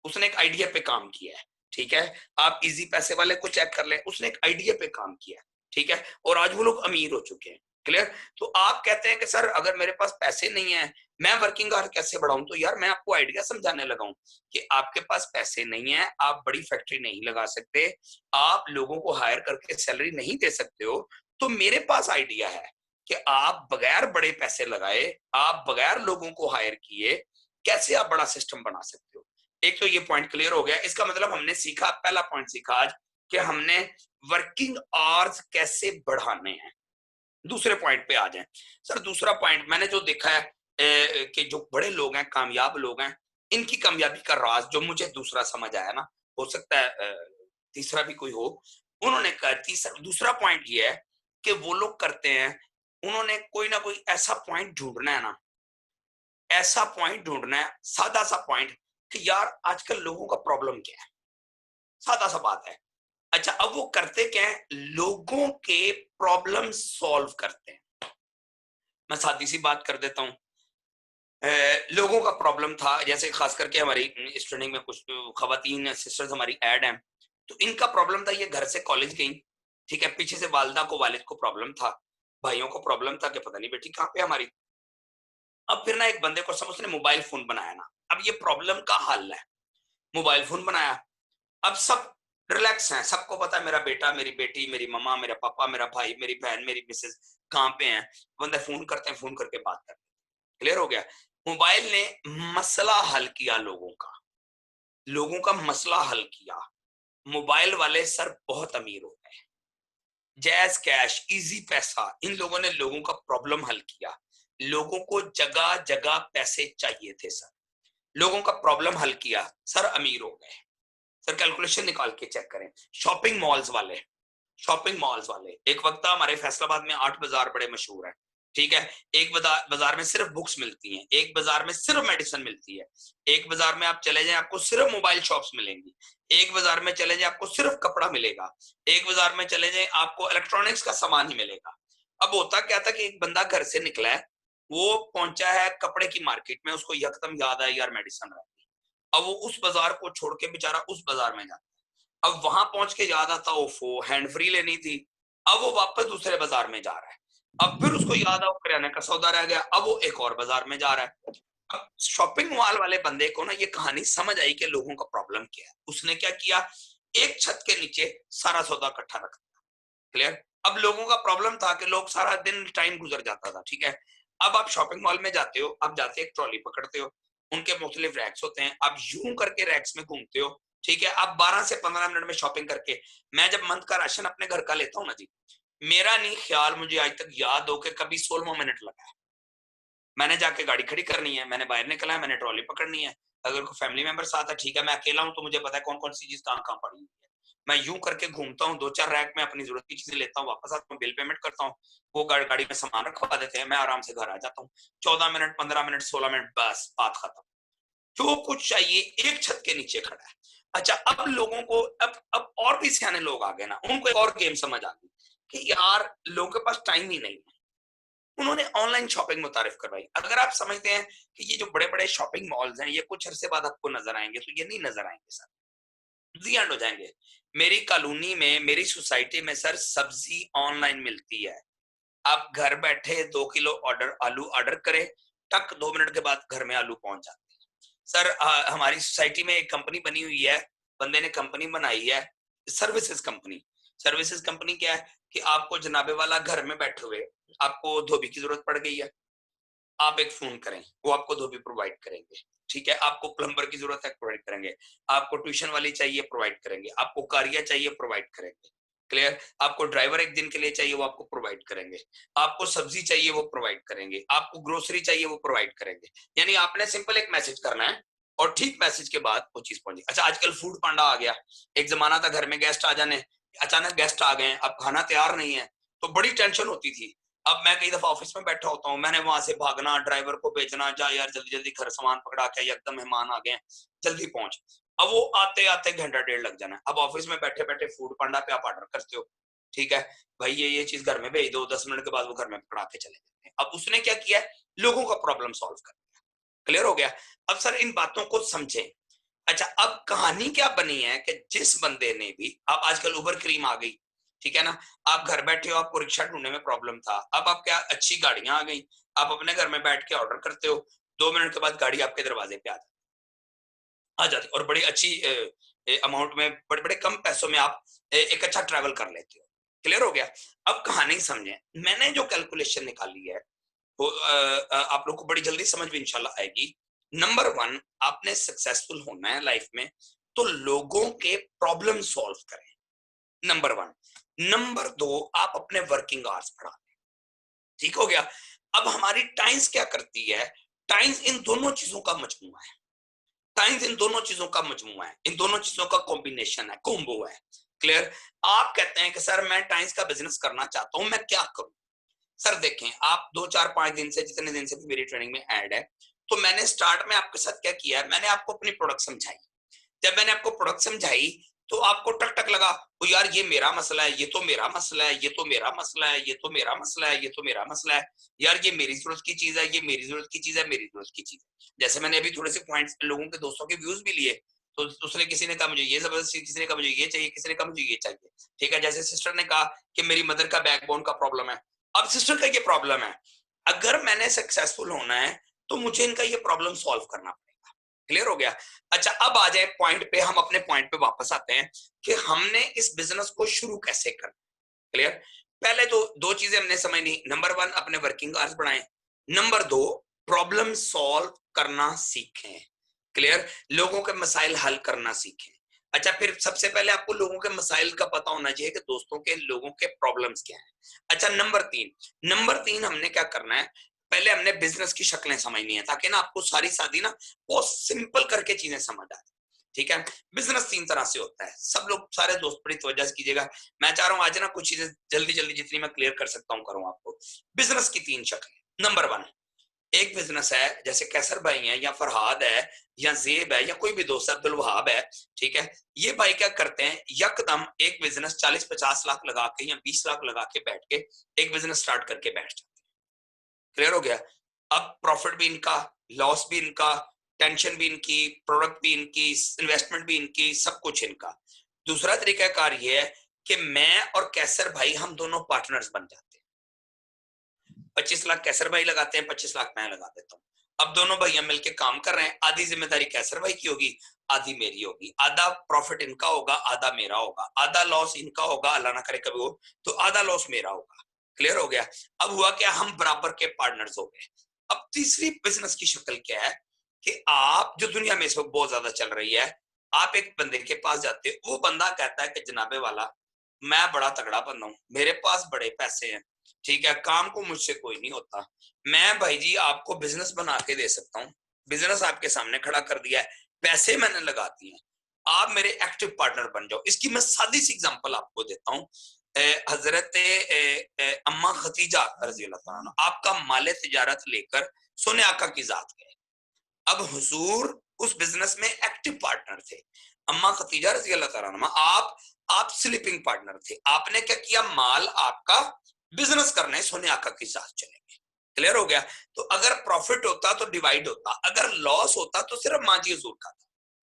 उसने एक आइडिया पे काम किया है, ठीक है। आप इजी पैसे वाले को चेक कर लें, उसने एक आइडिया पे काम किया है, ठीक है, और आज वो लोग अमीर हो चुके हैं। क्लियर? तो आप कहते हैं कि सर अगर मेरे पास पैसे नहीं है मैं वर्किंग आवर कैसे बढ़ाऊं? तो यार मैं आपको आइडिया समझाने लगा हूं कि आपके पास पैसे नहीं है, आप बड़ी फैक्ट्री नहीं लगा सकते, आप लोगों को हायर करके सैलरी नहीं दे सकते हो, तो मेरे पास आइडिया है कि आप बगैर बड़े पैसे लगाए, आप बगैर लोगों को हायर किए कैसे आप बड़ा सिस्टम बना सकते हो। एक तो ये पॉइंट क्लियर हो गया। इसका मतलब हमने सीखा, पहला पॉइंट सीखा आज कि हमने वर्किंग आवर्स कैसे बढ़ाने हैं। दूसरे पॉइंट पे आ जाएं। सर दूसरा पॉइंट मैंने जो देखा है कि जो बड़े लोग हैं, कामयाब लोग हैं, इनकी कामयाबी का राज जो मुझे दूसरा समझ आया ना, हो सकता है तीसरा भी कोई हो, उन्होंने कहा दूसरा पॉइंट ये है कि वो लोग करते हैं, उन्होंने कोई ना कोई ऐसा पॉइंट ढूंढना है ना, ऐसा पॉइंट ढूंढना है, सादा सा पॉइंट कि यार आजकल लोगों का प्रॉब्लम क्या है, सादा सा बात है। अच्छा अब वो करते क्या है, लोगों के प्रॉब्लम सॉल्व करते हैं। मैं सादी सी बात कर देता हूं, लोगों का प्रॉब्लम था, जैसे खास करके हमारी इस ट्रेनिंग में कुछ खवातीन सिस्टर्स हमारी ऐड हैं, तो इनका प्रॉब्लम था, ये घर से कॉलेज गई, ठीक है, पीछे से वालिदा को वालिद को प्रॉब्लम था, भाइयों को प्रॉब्लम था कि पता नहीं बेटी कहाँ पे हमारी। अब फिर ना एक बंदे को समझ, उसने मोबाइल फोन बनाया ना, अब ये प्रॉब्लम का हल है, मोबाइल फोन बनाया, अब सब रिलैक्स हैं, सबको पता है मेरा बेटा, मेरी बेटी, मेरी मम्मा, मेरा पापा, मेरा भाई, मेरी बहन, मेरी मिसेज कहाँ पे हैं, बंदे फोन करते हैं, फोन करके बात करते हैं। क्लियर हो गया? मोबाइल ने मसला हल किया, लोगों का मसला हल किया। मोबाइल वाले सर बहुत अमीर हो गए, जैज कैश, इजी पैसा, इन लोगों ने लोगों का प्रॉब्लम हल किया। लोगों को जगह जगह पैसे चाहिए थे सर, लोगों का प्रॉब्लम हल किया, सर अमीर हो गए। सर कैलकुलेशन निकाल के चेक करें। शॉपिंग मॉल्स वाले, एक वक्त था हमारे फैसलाबाद में 8 बाजार बड़े मशहूर हैं, ठीक है, एक बाजार में सिर्फ बुक्स मिलती हैं, एक बाजार में सिर्फ मेडिसिन मिलती है, एक बाजार में आप चले जाएं आपको सिर्फ मोबाइल शॉप्स मिलेंगी, एक बाजार में चले जाएं आपको सिर्फ कपड़ा मिलेगा, एक बाजार में चले जाएं आपको इलेक्ट्रॉनिक्स का सामान ही मिलेगा। अब होता क्या था कि एक बंदा घर से निकला है, वो पहुंचा है कपड़े की मार्केट में, उसको यकदम याद आया यार मेडिसिन रहती, अब वो उस बाजार को छोड़ के बेचारा उस बाजार में जाता, अब वहां पहुंच के याद आता ओफो हैंड फ्री लेनी थी, अब वो वापस दूसरे बाजार में जा रहा है, अब फिर उसको याद आ किराने का सौदा रह गया, अब वो एक और बाजार में जा रहा है। अब शॉपिंग मॉल वाले बंदे को ना ये कहानी समझ आई कि लोगों का प्रॉब्लम क्या है, उसने क्या किया, एक छत के नीचे सारा सौदा इकट्ठा रख दिया। क्लियर? अब लोगों का प्रॉब्लम था कि लोग सारा दिन टाइम गुजर जाता था, ठीक है, अब आप शॉपिंग मॉल में जाते हो, आप जाते एक ट्रॉली पकड़ते हो, उनके मुख्तलिफ रैक्स होते हैं, आप यूं करके रैक्स में घूमते हो, ठीक है, आप 12 से 15 मिनट में शॉपिंग करके, मैं जब मंथ का राशन अपने घर का लेता हूँ ना जी, मेरा नहीं ख्याल, मुझे आज तक याद हो कि कभी 16 मिनट लगा है। मैंने जाके गाड़ी खड़ी करनी है, मैंने बाहर निकला है, मैंने ट्रॉली पकड़नी है, अगर कोई फैमिली मेंबर साथ है ठीक है, मैं अकेला हूं तो मुझे पता है कौन कौन सी चीज कहाँ कहाँ पड़ी हुई है, मैं यूं करके घूमता हूँ, 2-4 रैक में अपनी जरूरत की चीजें लेता हूँ, वापस आता हूँ, बिल पेमेंट करता हूँ, वो गाड़ी में सामान रखवा देते हैं, मैं आराम से घर आ जाता हूँ, 14 मिनट, 15 मिनट, 16 मिनट, बस बात खत्म, जो कुछ चाहिए एक छत के नीचे खड़ा है। अच्छा अब लोगों को अब और भी सियाने लोग आ गए ना, उनको एक और गेम समझ आ गई कि यार लोगों के पास टाइम ही नहीं है, उन्होंने ऑनलाइन शॉपिंग मुतारिफ करवाई। अगर आप समझते हैं कि ये जो बड़े बड़े शॉपिंग मॉल्स हैं ये कुछ अरसे बाद आपको नजर आएंगे, तो ये नहीं नजर आएंगे सर, जी एंड हो जाएंगे। मेरी कॉलोनी में, मेरी सोसाइटी में सर सब्जी ऑनलाइन मिलती है, आप घर बैठे 2 किलो आलू ऑर्डर करें, टक 2 मिनट के बाद घर में आलू पहुंच जाते हैं। सर हमारी सोसाइटी में एक कंपनी बनी हुई है, बंदे ने कंपनी बनाई है, सर्विसेज कंपनी। सर्विसेज कंपनी क्या है कि आपको जनाबे वाला घर में बैठे हुए, आपको धोबी की जरूरत पड़ गई है, आप एक फोन करें, वो आपको धोबी प्रोवाइड करेंगे, ठीक है, आपको प्लम्बर की जरूरत है प्रोवाइड करेंगे, आपको ट्यूशन वाली चाहिए प्रोवाइड करेंगे, आपको कारिया चाहिए प्रोवाइड करेंगे। क्लियर? आपको ड्राइवर एक दिन के लिए चाहिए वो आपको प्रोवाइड करेंगे, आपको सब्जी चाहिए वो प्रोवाइड करेंगे, आपको ग्रोसरी चाहिए वो प्रोवाइड करेंगे। यानी आपने सिंपल एक मैसेज करना है और ठीक मैसेज के बाद वो चीज पहुंची। अच्छा आजकल फूड पांडा आ गया, एक जमाना था घर में गेस्ट आ जाने, अचानक गेस्ट आ गए, अब खाना तैयार नहीं है तो बड़ी टेंशन होती थी। अब मैं कई दफा ऑफिस में बैठा होता हूँ, मैंने वहां से भागना, ड्राइवर को भेजना, जा यार जल्दी जल्दी घर सामान पकड़ा के, एकदम मेहमान आ गए जल्दी पहुंच। अब वो आते आते घंटा डेढ़ लग जाना। अब ऑफिस में बैठे बैठे फूड पांडा पे आप ऑर्डर करते हो, ठीक है भाई ये चीज घर में भेज दो, 10 मिनट के बाद वो घर में पकड़ा के चले जाते हैं। अब उसने क्या किया, लोगों का प्रॉब्लम सॉल्व कर दिया। क्लियर हो गया? अब सर इन बातों को समझें। अच्छा, अब कहानी क्या बनी है कि जिस बंदे ने भी, अब आजकल उबर क्रीम आ गई, ठीक है ना, आप घर बैठे हो, आपको रिक्शा ढूंढने में प्रॉब्लम था, अब आप क्या अच्छी गाड़ियां आ गई, आप अपने घर में बैठ के ऑर्डर करते हो, 2 मिनट के बाद गाड़ी आपके दरवाजे पे आ जाती और बड़ी अच्छी अमाउंट में, बड़े बड़े कम पैसों में आप एक अच्छा ट्रैवल कर लेते हो। क्लियर हो गया? अब कहानी समझे, मैंने जो कैलकुलेशन निकाली है वो आप लोग को बड़ी जल्दी समझ में इंशाल्लाह आएगी। नंबर 1, आपने सक्सेसफुल होना है लाइफ में तो लोगों के प्रॉब्लम सॉल्व करें, नंबर 1। नंबर 2, आप अपने वर्किंग आवर्स बढ़ा दें। ठीक हो गया? अब हमारी टाइम्स क्या करती है, टाइम्स इन दोनों चीजों का मजमूआ है, टाइम्स इन दोनों चीजों का मजमूआ है, इन दोनों चीजों का कॉम्बिनेशन है, कॉम्बो है। क्लियर? आप कहते हैं कि सर मैं टाइम्स का बिजनेस करना चाहता हूं, मैं क्या करूं? सर देखें, आप 2 4 5 दिन से, जितने दिन से भी मेरी ट्रेनिंग में ऐड है, तो मैंने स्टार्ट में आपके साथ क्या किया है, मैंने आपको अपनी प्रोडक्ट समझाई। जब मैंने आपको प्रोडक्ट समझाई तो आपको टक टक लगा, तो यार ये मेरा मसला है, ये तो मेरा मसला है, ये तो मेरा मसला है, ये तो मेरा मसला है, ये तो मेरा मसला है, यार ये मेरी जरूरत की चीज है, ये मेरी जरूरत की चीज है, मेरी जरूरत की चीज है। जैसे मैंने अभी थोड़े से पॉइंट्स लोगों के, दोस्तों के व्यूज भी लिए, तो दूसरे किसी ने कहा मुझे ये जबरदस्ती, किसी ने कहा मुझे ये चाहिए, किसी ने कहा मुझे ये चाहिए। ठीक है, जैसे सिस्टर ने कहा कि मेरी मदर का बैकबोन का प्रॉब्लम है, अब सिस्टर का ये प्रॉब्लम है, अगर मैंने सक्सेसफुल होना है तो मुझे इनका ये प्रॉब्लम सॉल्व करना पड़ेगा। क्लियर हो गया? अच्छा, अब आ जाए पॉइंट पे, हम अपने पॉइंट पे वापस आते हैं कि हमने इस बिजनेस को शुरू कैसे करना। क्लियर? पहले तो 2 चीजें हमने समझनी, नंबर 1 अपने वर्किंग आवर्स बढ़ाएं, नंबर 2 प्रॉब्लम सॉल्व करना सीखें। क्लियर? लोगों के मसाइल हल करना सीखें। अच्छा, फिर सबसे पहले आपको लोगों के मसाइल का पता होना चाहिए कि दोस्तों के, लोगों के प्रॉब्लम्स क्या हैं। अच्छा, नंबर 3 हमने क्या करना है, पहले हमने बिजनेस की शक्लें समझनी है, ताकि ना आपको सारी सादी ना बहुत सिंपल करके चीजें समझ आ जाए। ठीक है? बिजनेस 3 तरह से होता है, सब लोग, सारे दोस्त बड़ी तवज्जो से कीजिएगा, मैं चाह रहा हूं आज ना कुछ चीजें जल्दी जल्दी जितनी मैं क्लियर कर सकता हूं करूं आपको। बिजनेस की 3 शक्लें। नंबर 1, एक बिजनेस है, जैसे कैसर भाई है या फरहाद है या जेब है या कोई भी दोस्त अब्दुल वहाब है, ठीक है, ये भाई क्या करते हैं, यकदम एक बिजनेस 40-50 लाख लगा के या 20 लाख लगा के बैठ के एक बिजनेस स्टार्ट करके बैठ जाते हैं। क्लियर हो गया? अब प्रॉफिट भी इनका, लॉस भी इनका, टेंशन भी इनकी, प्रोडक्ट भी इनकी, इन्वेस्टमेंट भी इनकी, सब कुछ इनका। दूसरा तरीकाकार ये है कि मैं और कैसर भाई हम दोनों पार्टनर्स बन जाते हैं, 25 लाख कैसर भाई लगाते हैं, 25 लाख मैं लगा देता हूँ। अब दोनों भैया मिलके काम कर रहे हैं, आधी जिम्मेदारी कैसर भाई की होगी, आधी मेरी होगी, आधा प्रॉफिट इनका होगा, आधा मेरा होगा, आधा लॉस इनका होगा, अल्लाह ना करे कभी हो तो आधा लॉस मेरा होगा। क्लियर हो गया? अब हुआ क्या, हम बराबर के पार्टनर्स हो गए। अब तीसरी बिजनेस की शक्ल क्या है कि आप, जो दुनिया में इस वक्त बहुत ज्यादा चल रही है, आप एक बंदे के पास जाते हो, वो बंदा कहता है कि जनाबे वाला मैं बड़ा तगड़ा बंदा हूं, मेरे पास बड़े पैसे हैं, ठीक है, काम को मुझसे कोई नहीं होता, मैं भाई जी आपको बिजनेस बना के दे सकता हूँ, बिजनेस आपके सामने खड़ा कर दिया है, पैसे मैंने लगा दिए हैं, आप मेरे एक्टिव पार्टनर बन जाओ। इसकी मैं सादी सी एग्जांपल आपको देता हूँ। हजरत अम्मा खतीजा रजी अल्लाह तआला अन्हा आपका माले तिजारत लेकर सोने आका की जात गए। अब हुजूर उस बिजनेस में एक्टिव पार्टनर थे, अम्मा खतीजा रजी अल्लाह तआला अन्हा आप स्लीपिंग पार्टनर थे। आपने क्या किया, माल आपका बिजनेस करने सोने आका की जात चले गए। क्लियर हो गया? तो अगर प्रॉफिट होता तो डिवाइड होता, अगर लॉस होता तो सिर्फ माजी हुजूर का था।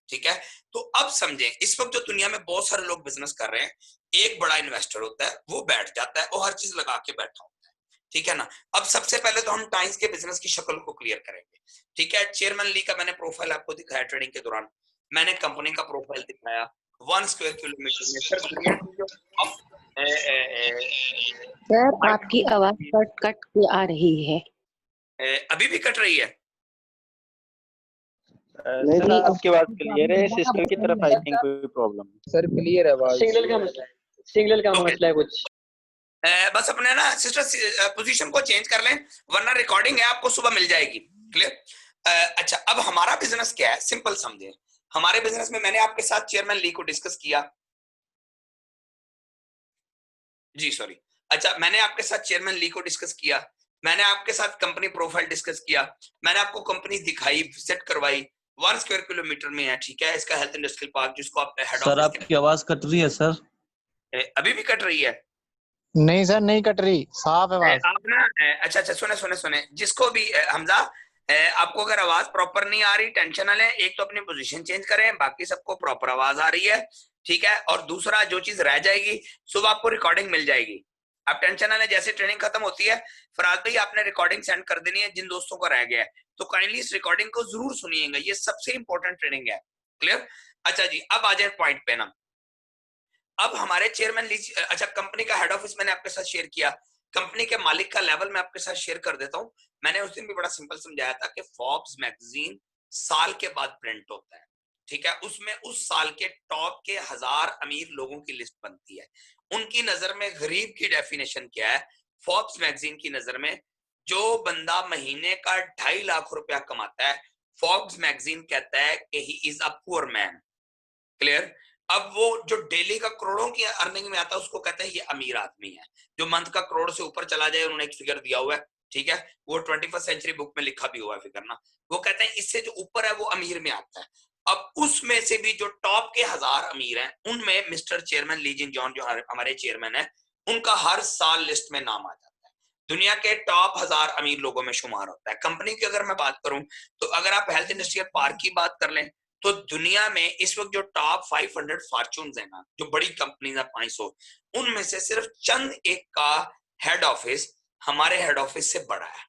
ठीक है? तो अब समझें, इस वक्त जो दुनिया में बहुत सारे लोग बिजनेस कर रहे हैं, एक बड़ा इन्वेस्टर होता है, वो बैठ जाता है, वो हर चीज लगा के बैठा होता है। ठीक है ना? अब सबसे पहले तो हम टाइम्स के बिजनेस की शक्ल को क्लियर करेंगे। ठीक है? चेयरमैन ली का मैंने प्रोफाइल आपको दिखाया ट्रेडिंग के दौरान, मैंने कंपनी का प्रोफाइल दिखाया 1 स्क्वायर किलोमीटर में। सर दुनिया की जो सर आपकी आवाज कट कट के आ रही है, अभी भी कट रही है? सर आपकी आवाज क्लियर है, सिस्टर की तरफ आई थिंक कोई प्रॉब्लम है। सर क्लियर है आवाज, सिग्नल का मसला है कुछ। बस अपने ना सिस्टर पोजीशन को चेंज कर लें, वरना रिकॉर्डिंग है आपको सुबह मिल जाएगी। क्लियर? अच्छा, अब हमारा बिजनेस क्या है, सिंपल समझे। हमारे बिजनेस में मैंने आपके साथ चेयरमैन ली को डिस्कस किया, जी सॉरी, अच्छा मैंने आपके साथ चेयरमैन ली को डिस्कस किया, मैंने आपके साथ कंपनी प्रोफाइल डिस्कस किया, मैंने आपको कंपनी दिखाई, विजिट करवाई, 1 स्क्वायर किलोमीटर में है, ठीक है, इसका हेल्थ इंडस्ट्रियल पार्क, जिसको आप हेड सर ऑफिस आपकी आवाज कट रही है सर। अभी भी कट रही है? नहीं सर नहीं कट रही, साफ है आवाज। आप ना अच्छा सुने, जिसको भी हमजा, आपको अगर आवाज प्रॉपर नहीं आ रही, टेंशन ना लें, एक तो अपनी पोजीशन चेंज करें, बाकी सबको प्रॉपर आवाज आ रही है, ठीक है। और दूसरा, जो चीज रह जाएगी सुबह आपको रिकॉर्डिंग मिल जाएगी, आप टेंशन ना लें। जैसे ट्रेनिंग खत्म होती है, फराज भाई आपने रिकॉर्डिंग सेंड कर देनी है जिन दोस्तों को रह गया है, तो काइंडली इस रिकॉर्डिंग को जरूर सुनिएगा, ये सबसे इंपॉर्टेंट ट्रेनिंग है। क्लियर? अच्छा जी, अब आ जाए पॉइंट पे ना। अब हमारे चेयरमैन अच्छा, कंपनी का हेड ऑफिस मैंने आपके साथ शेयर किया, कंपनी के मालिक का लेवल मैं आपके साथ शेयर कर देता हूं। मैंने उस दिन भी बड़ा सिंपल समझाया था कि फोर्ब्स मैगजीन साल के बाद प्रिंट होता है, ठीक है, उसमें उस साल के टॉप के 1000 अमीर लोगों की लिस्ट बनती है। उनकी नजर में गरीब की डेफिनेशन क्या है? फोर्ब्स मैगजीन की नजर में जो बंदा महीने का 2.5 लाख रुपया कमाता है, फोर्ब्स मैगजीन कहता है कि he is a poor man. Clear? अब वो जो डेली का करोड़ों की अर्निंग में आता है, उसको कहते हैं ये अमीर आदमी है। जो मंथ का करोड़ से ऊपर चला जाए, उन्होंने एक फिगर दिया हुआ है, ठीक है, वो 21st सेंचुरी बुक में लिखा भी हुआ है फिगर ना, वो कहते हैं इससे जो ऊपर है वो अमीर में आता है। अब उसमें से भी जो टॉप के 1000 अमीर हैं, उनमें मिस्टर चेयरमैन ली जिन जॉन जो हमारे चेयरमैन है, उनका हर साल लिस्ट में नाम आ जाता है, दुनिया के टॉप 1000 अमीर लोगों में शुमार होता है। कंपनी की अगर मैं बात करूं, तो अगर आप हेल्थ इंडस्ट्रियल पार्क की बात कर लें, तो दुनिया में इस वक्त जो टॉप 500 फॉर्च्यून्स है ना, जो बड़ी कंपनीज है 500, उनमें से सिर्फ चंद एक का हेड ऑफिस हमारे हेड ऑफिस से बड़ा है।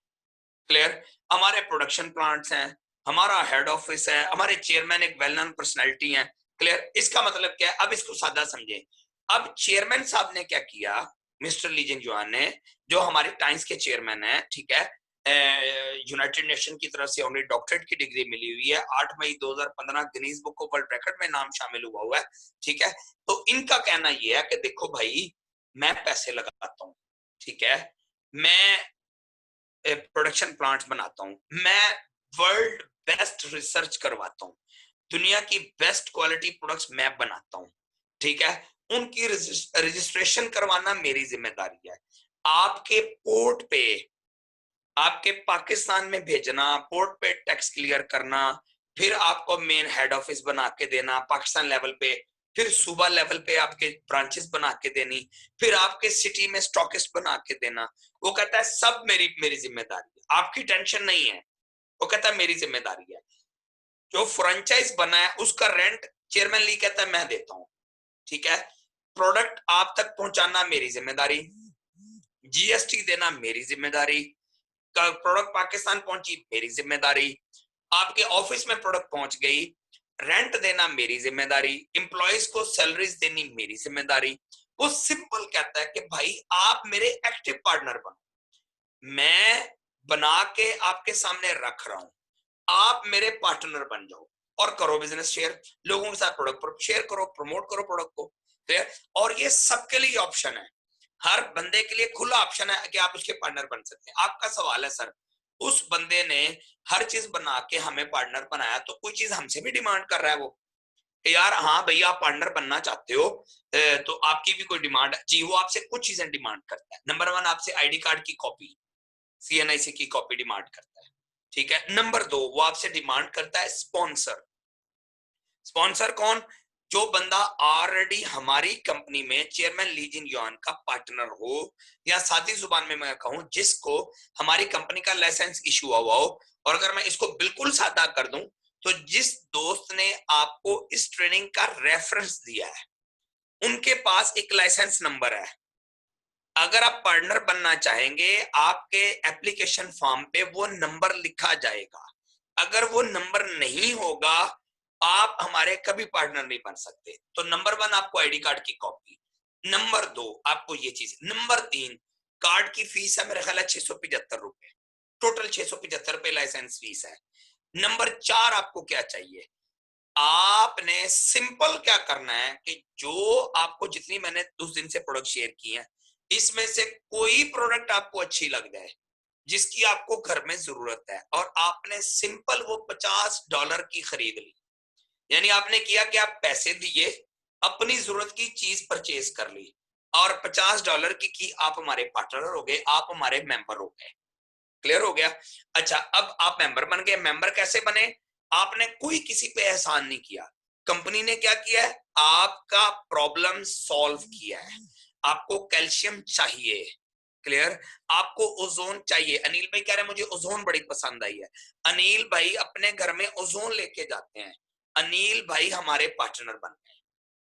क्लियर? हमारे प्रोडक्शन प्लांट्स हैं, हमारा हेड ऑफिस है, हमारे चेयरमैन एक वेल नोन पर्सनैलिटी है। क्लियर? इसका मतलब क्या है? अब इसको सादा समझे। अब चेयरमैन साहब ने क्या किया, मिस्टर ली जिन जॉन ने, जो हमारे टाइम्स के चेयरमैन है, ठीक है, यूनाइटेड नेशन की तरफ से उन्हें डॉक्टरेट की डिग्री मिली हुई है, 8 मई 2015 Guinness book of world record में नाम शामिल हुआ है, ठीक है। तो इनका कहना यह है कि देखो भाई, मैं पैसे लगाता हूं, ठीक है, मैं प्रोडक्शन प्लांट्स बनाता हूं, मैं वर्ल्ड बेस्ट रिसर्च करवाता हूं, दुनिया की बेस्ट क्वालिटी प्रोडक्ट्स मैं बनाता हूं, ठीक है, उनकी रजिस्ट्रेशन करवाना मेरी जिम्मेदारी है, आपके पोर्ट पे, आपके पाकिस्तान में भेजना, पोर्ट पे टैक्स क्लियर करना, फिर आपको मेन हेड ऑफिस बना के देना पाकिस्तान लेवल पे, फिर सूबा लेवल पे आपके ब्रांचेस बना के देनी, फिर आपके सिटी में स्टॉकिस्ट बना के देना। वो कहता है सब मेरी जिम्मेदारी है, आपकी टेंशन नहीं है। वो कहता है मेरी जिम्मेदारी है। जो फ्रेंचाइज बना है उसका रेंट चेयरमैन ली कहता है मैं देता हूं, ठीक है, प्रोडक्ट आप तक पहुंचाना मेरी जिम्मेदारी, जीएसटी देना मेरी जिम्मेदारी, प्रोडक्ट पाकिस्तान पहुंची मेरी जिम्मेदारी, आपके ऑफिस में प्रोडक्ट पहुंच गई, रेंट देना मेरी जिम्मेदारी, एम्प्लॉइज को सैलरीज देनी मेरी जिम्मेदारी। वो सिंपल कहता है कि भाई आप मेरे एक्टिव पार्टनर बनो, मैं बना के आपके सामने रख रहा हूं, आप मेरे पार्टनर बन जाओ और करो बिजनेस शेयर, लोगों के साथ प्रोडक्ट शेयर करो, प्रमोट करो प्रोडक्ट को। और ये सबके लिए ऑप्शन है, हर बंदे के लिए खुला ऑप्शन है कि आप उसके पार्टनर बन सकते हैं। आपका सवाल है सर, उस बंदे ने हर चीज बना के हमें पार्टनर बनाया, तो कोई चीज हमसे भी डिमांड कर रहा है वो, यार हाँ भैया आप पार्टनर बनना चाहते हो तो आपकी भी कोई डिमांड है जी। वो आपसे कुछ चीजें डिमांड करता है। नंबर 1 आपसे आईडी कार्ड की कॉपी, CNIC की कॉपी डिमांड करता है, ठीक है। नंबर 2 वो आपसे डिमांड करता है स्पॉन्सर। स्पॉन्सर कौन? जो बंदा ऑलरेडी हमारी कंपनी में चेयरमैन ली जिन जॉन का पार्टनर हो, या सादी जुबान में मैं कहूं जिसको हमारी कंपनी का लाइसेंस इशू हुआ हो। और अगर मैं इसको बिल्कुल सादा कर दूं, तो जिस दोस्त ने आपको इस ट्रेनिंग का रेफरेंस दिया है, उनके पास एक लाइसेंस नंबर है। अगर आप पार्टनर बनना चाहेंगे, आपके एप्लीकेशन फॉर्म पे वो नंबर लिखा जाएगा। अगर वो नंबर नहीं होगा, आप हमारे कभी पार्टनर नहीं बन सकते। तो नंबर 1 आपको आईडी कार्ड की कॉपी, नंबर 2 आपको ये चीज, नंबर 3 कार्ड की फीस है मेरे ख्याल है 675 रुपए, टोटल 675 रुपए लाइसेंस फीस है। नंबर 4 आपको क्या चाहिए? आपने सिंपल क्या करना है कि जो आपको जितनी मैंने उस दिन से प्रोडक्ट शेयर की है, इसमें से कोई प्रोडक्ट आपको अच्छी लग जाए जिसकी आपको घर में जरूरत है, और आपने सिंपल वो $50 की खरीद ली। यानी आपने किया कि आप पैसे दिए, अपनी जरूरत की चीज परचेज कर ली, और $50 की आप हमारे पार्टनर हो गए, आप हमारे मेंबर हो गए। क्लियर हो गया? अच्छा, अब आप मेंबर बन गए। मेंबर कैसे बने? आपने कोई किसी पे एहसान नहीं किया, कंपनी ने क्या किया है, आपका प्रॉब्लम सॉल्व किया है। आपको कैल्शियम चाहिए, क्लियर, आपको ओजोन चाहिए। अनिल भाई कह रहे हैं मुझे ओजोन बड़ी पसंद आई है। अनिल भाई अपने घर में ओजोन लेके जाते हैं, अनिल भाई हमारे पार्टनर बन गए,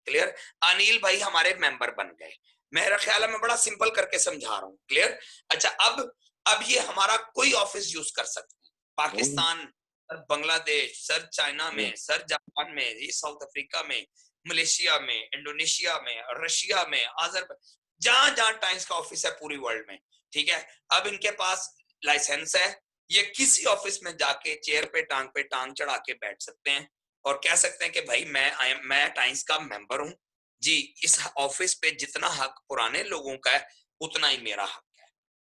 क्लियर, अनिल भाई हमारे मेंबर बन गए। मेरा ख्याल है मैं बड़ा सिंपल करके समझा रहा हूं, क्लियर। अच्छा, अब ये हमारा कोई ऑफिस यूज कर सकते हैं, Pakistan, sir Bangladesh, sir China में, सर जापान में, ये साउथ अफ्रीका में, मलेशिया में, इंडोनेशिया में, रशिया में, जहां जहां टाइम्स का ऑफिस है पूरी वर्ल्ड में, ठीक है। अब इनके पास लाइसेंस है, ये किसी ऑफिस में जाके चेयर पे टांग चढ़ा के बैठ सकते हैं और कह सकते हैं कि भाई मैं टाइम्स का मेंबर हूं जी, इस ऑफिस पे जितना हक पुराने लोगों का है उतना ही मेरा हक है।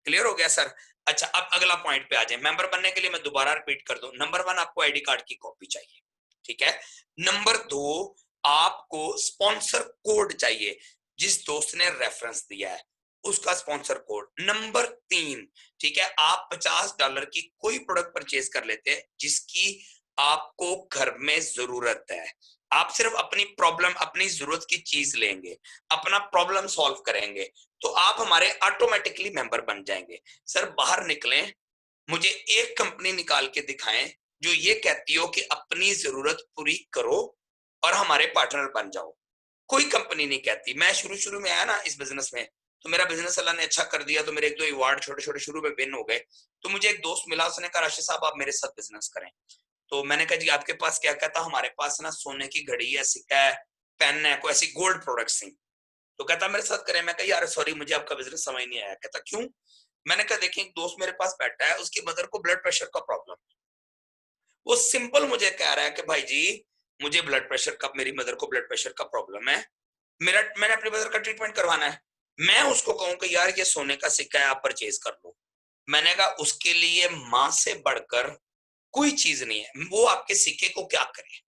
क्लियर हो गया सर। अच्छा, अब अगला पॉइंट पे आ जाए। मेंबर बनने के लिए मैं दोबारा रिपीट कर दूं, नंबर 1 आपको आईडी कार्ड की कॉपी चाहिए, ठीक है। नंबर 2 आपको स्पॉन्सर कोड चाहिए, जिस दोस्त ने रेफरेंस दिया है उसका स्पॉन्सर कोड। नंबर 3, ठीक है, आप $50 की कोई प्रोडक्ट परचेज कर लेते हैं जिसकी आपको घर में जरूरत है। आप सिर्फ अपनी प्रॉब्लम, अपनी जरूरत की चीज लेंगे, अपना प्रॉब्लम सॉल्व करेंगे, तो आप हमारे ऑटोमेटिकली मेंबर बन जाएंगे। सर बाहर निकलें, मुझे एक कंपनी निकाल के दिखाएं जो ये कहती हो कि अपनी जरूरत पूरी करो और हमारे पार्टनर बन जाओ। कोई कंपनी नहीं कहती। मैं शुरू में आया ना इस बिजनेस में, तो मेरा बिजनेस अल्लाह ने अच्छा कर दिया, तो मेरे 1-2 अवार्ड छोटे छोटे शुरू में विन हो गए। तो मुझे एक दोस्त मिला, उसने कहा राशिद साहब आप मेरे साथ बिजनेस करें। तो मैंने कहा जी आपके पास क्या? कहता हमारे पास ना सोने की घड़ी है, सिक्का है, पेन है, कोई ऐसी गोल्ड प्रोडक्ट्स नहीं। तो कहता मेरे साथ करें। मैं कहा यार सॉरी मुझे आपका बिजनेस समझ नहीं आया। कहता क्यों? मैंने कहा देखिए एक दोस्त मेरे पास बैठा है, उसकी मदर को ब्लड प्रेशर का प्रॉब्लम, वो सिंपल मुझे कह रहा है कि भाई जी मुझे ब्लड प्रेशर का, मेरी मदर को ब्लड प्रेशर का प्रॉब्लम है, मैंने अपनी मदर का ट्रीटमेंट करवाना है। मैं उसको कहूं कि यार ये सोने का सिक्का है आप परचेज कर लो, मैंने कहा उसके लिए मां से बढ़कर कोई चीज नहीं है, वो आपके सिक्के को क्या करे।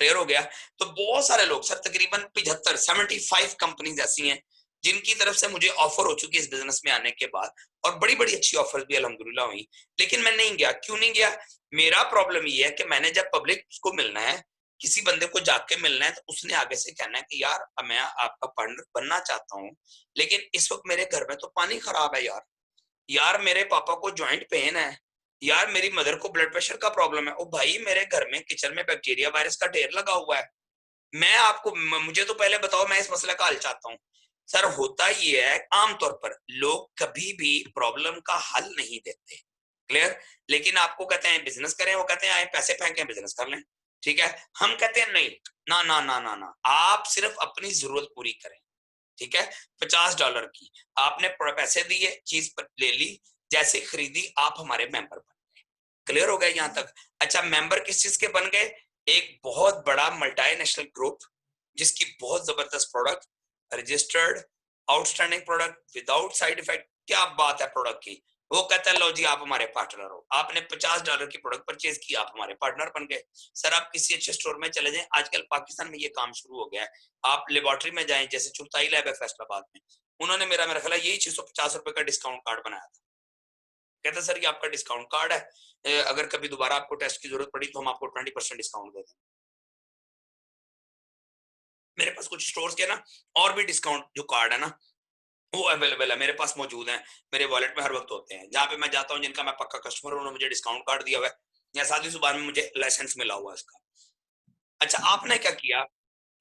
क्लियर हो गया। तो बहुत सारे लोग, सर तकरीबन 75 कंपनीज ऐसी हैं जिनकी तरफ से मुझे ऑफर हो चुकी है इस बिजनेस में आने के बाद, और बड़ी बड़ी अच्छी ऑफर भी अल्हम्दुलिल्लाह हुई, लेकिन मैं नहीं गया। क्यों नहीं गया? मेरा प्रॉब्लम ये है कि मैंने जब पब्लिक को मिलना है, किसी बंदे को जाके मिलना है, तो उसने आगे से कहना है कि यार मैं आपका पार्टनर बनना चाहता हूँ, लेकिन इस वक्त मेरे घर में तो पानी खराब है यार मेरे पापा को ज्वाइंट पेन है, यार मेरी मदर को ब्लड प्रेशर का प्रॉब्लम है, ओ भाई मेरे घर में किचन में बैक्टीरिया वायरस का ढेर लगा हुआ है, मैं आपको, मुझे तो पहले बताओ, मैं इस मसले का हल चाहता हूँ। सर होता ये है आमतौर पर लोग कभी भी प्रॉब्लम का हल नहीं देते, क्लियर, लेकिन आपको कहते हैं बिजनेस करें, वो कहते हैं आए पैसे फेंके बिजनेस कर लें, ठीक है। हम कहते हैं नहीं, ना ना ना ना ना, आप सिर्फ अपनी जरूरत पूरी करें, ठीक है। $50 की आपने पैसे दिए, चीज ले ली, जैसे खरीदी, आप हमारे मेंबर बन गए। क्लियर हो गया यहाँ तक? अच्छा, मेंबर किस चीज के बन गए? एक बहुत बड़ा मल्टीनेशनल ग्रुप जिसकी बहुत जबरदस्त product, registered, outstanding product, without side effect, क्या बात है प्रोडक्ट की। वो कहता है लो जी आप हमारे पार्टनर हो, आपने $50 की प्रोडक्ट परचेज की, आप हमारे पार्टनर बन गए। सर आप किसी अच्छे स्टोर में चले जाएं, आजकल पाकिस्तान में ये काम शुरू हो गया है, आप लेबोरेटरी में जाएं, जैसे चुगताई लैब है फैसलाबाद में, उन्होंने मेरा ख्याल है यही ₹650 का डिस्काउंट कार्ड बनाया था। कहता सर ये आपका डिस्काउंट कार्ड है, अगर कभी दोबारा आपको टेस्ट की जरूरत पड़ी तो हम आपको 20% डिस्काउंट दे देंगे। मेरे पास कुछ स्टोर्स के ना और भी डिस्काउंट जो कार्ड है ना वो अवेलेबल है, मेरे पास मौजूद है, मेरे वॉलेट में हर वक्त होते हैं। जहाँ पे मैं जाता हूँ, जिनका मैं पक्का कस्टमर हूँ, उन्होंने मुझे डिस्काउंट कार्ड दिया हुआ है, या साथ ही जुबान में मुझे लाइसेंस मिला हुआ है इसका। अच्छा, आपने क्या किया?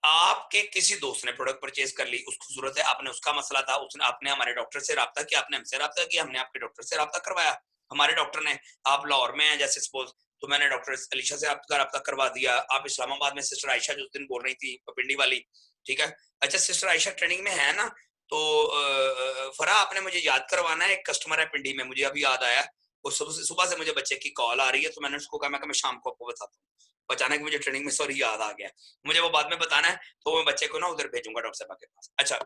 आपके किसी दोस्त ने प्रोडक्ट परचेज कर ली, उसको जरूरत है, आपने उसका मसला था, उसने, आपने हमारे डॉक्टर से राब्ता किया, आपने हमसे राब्ता किया, हमने आपके डॉक्टर से राब्ता करवाया। हमारे डॉक्टर ने, आप लाहौर में हैं जैसे सपोज, तो मैंने डॉक्टर अलीशा से आपका राब्ता करवा दिया। आप इस्लामाबाद में सिस्टर आयशा जो दिन बोल रही थी पिंडी वाली, ठीक है। अच्छा, सिस्टर आयशा ट्रेनिंग में है ना, तो फरा आपने मुझे याद करवाना है, एक कस्टमर है पिंडी में, मुझे अभी याद आया, वो सुबह से मुझे बच्चे की कॉल आ रही है, तो मैंने उसको कहा मैं शाम को आपको बताता हूँ। अचानक मुझे ट्रेनिंग में सॉरी याद आ गया, मुझे वो बाद में बताना है, तो मैं बच्चे को ना उधर भेजूंगा डॉक्टर साहब के पास। अच्छा,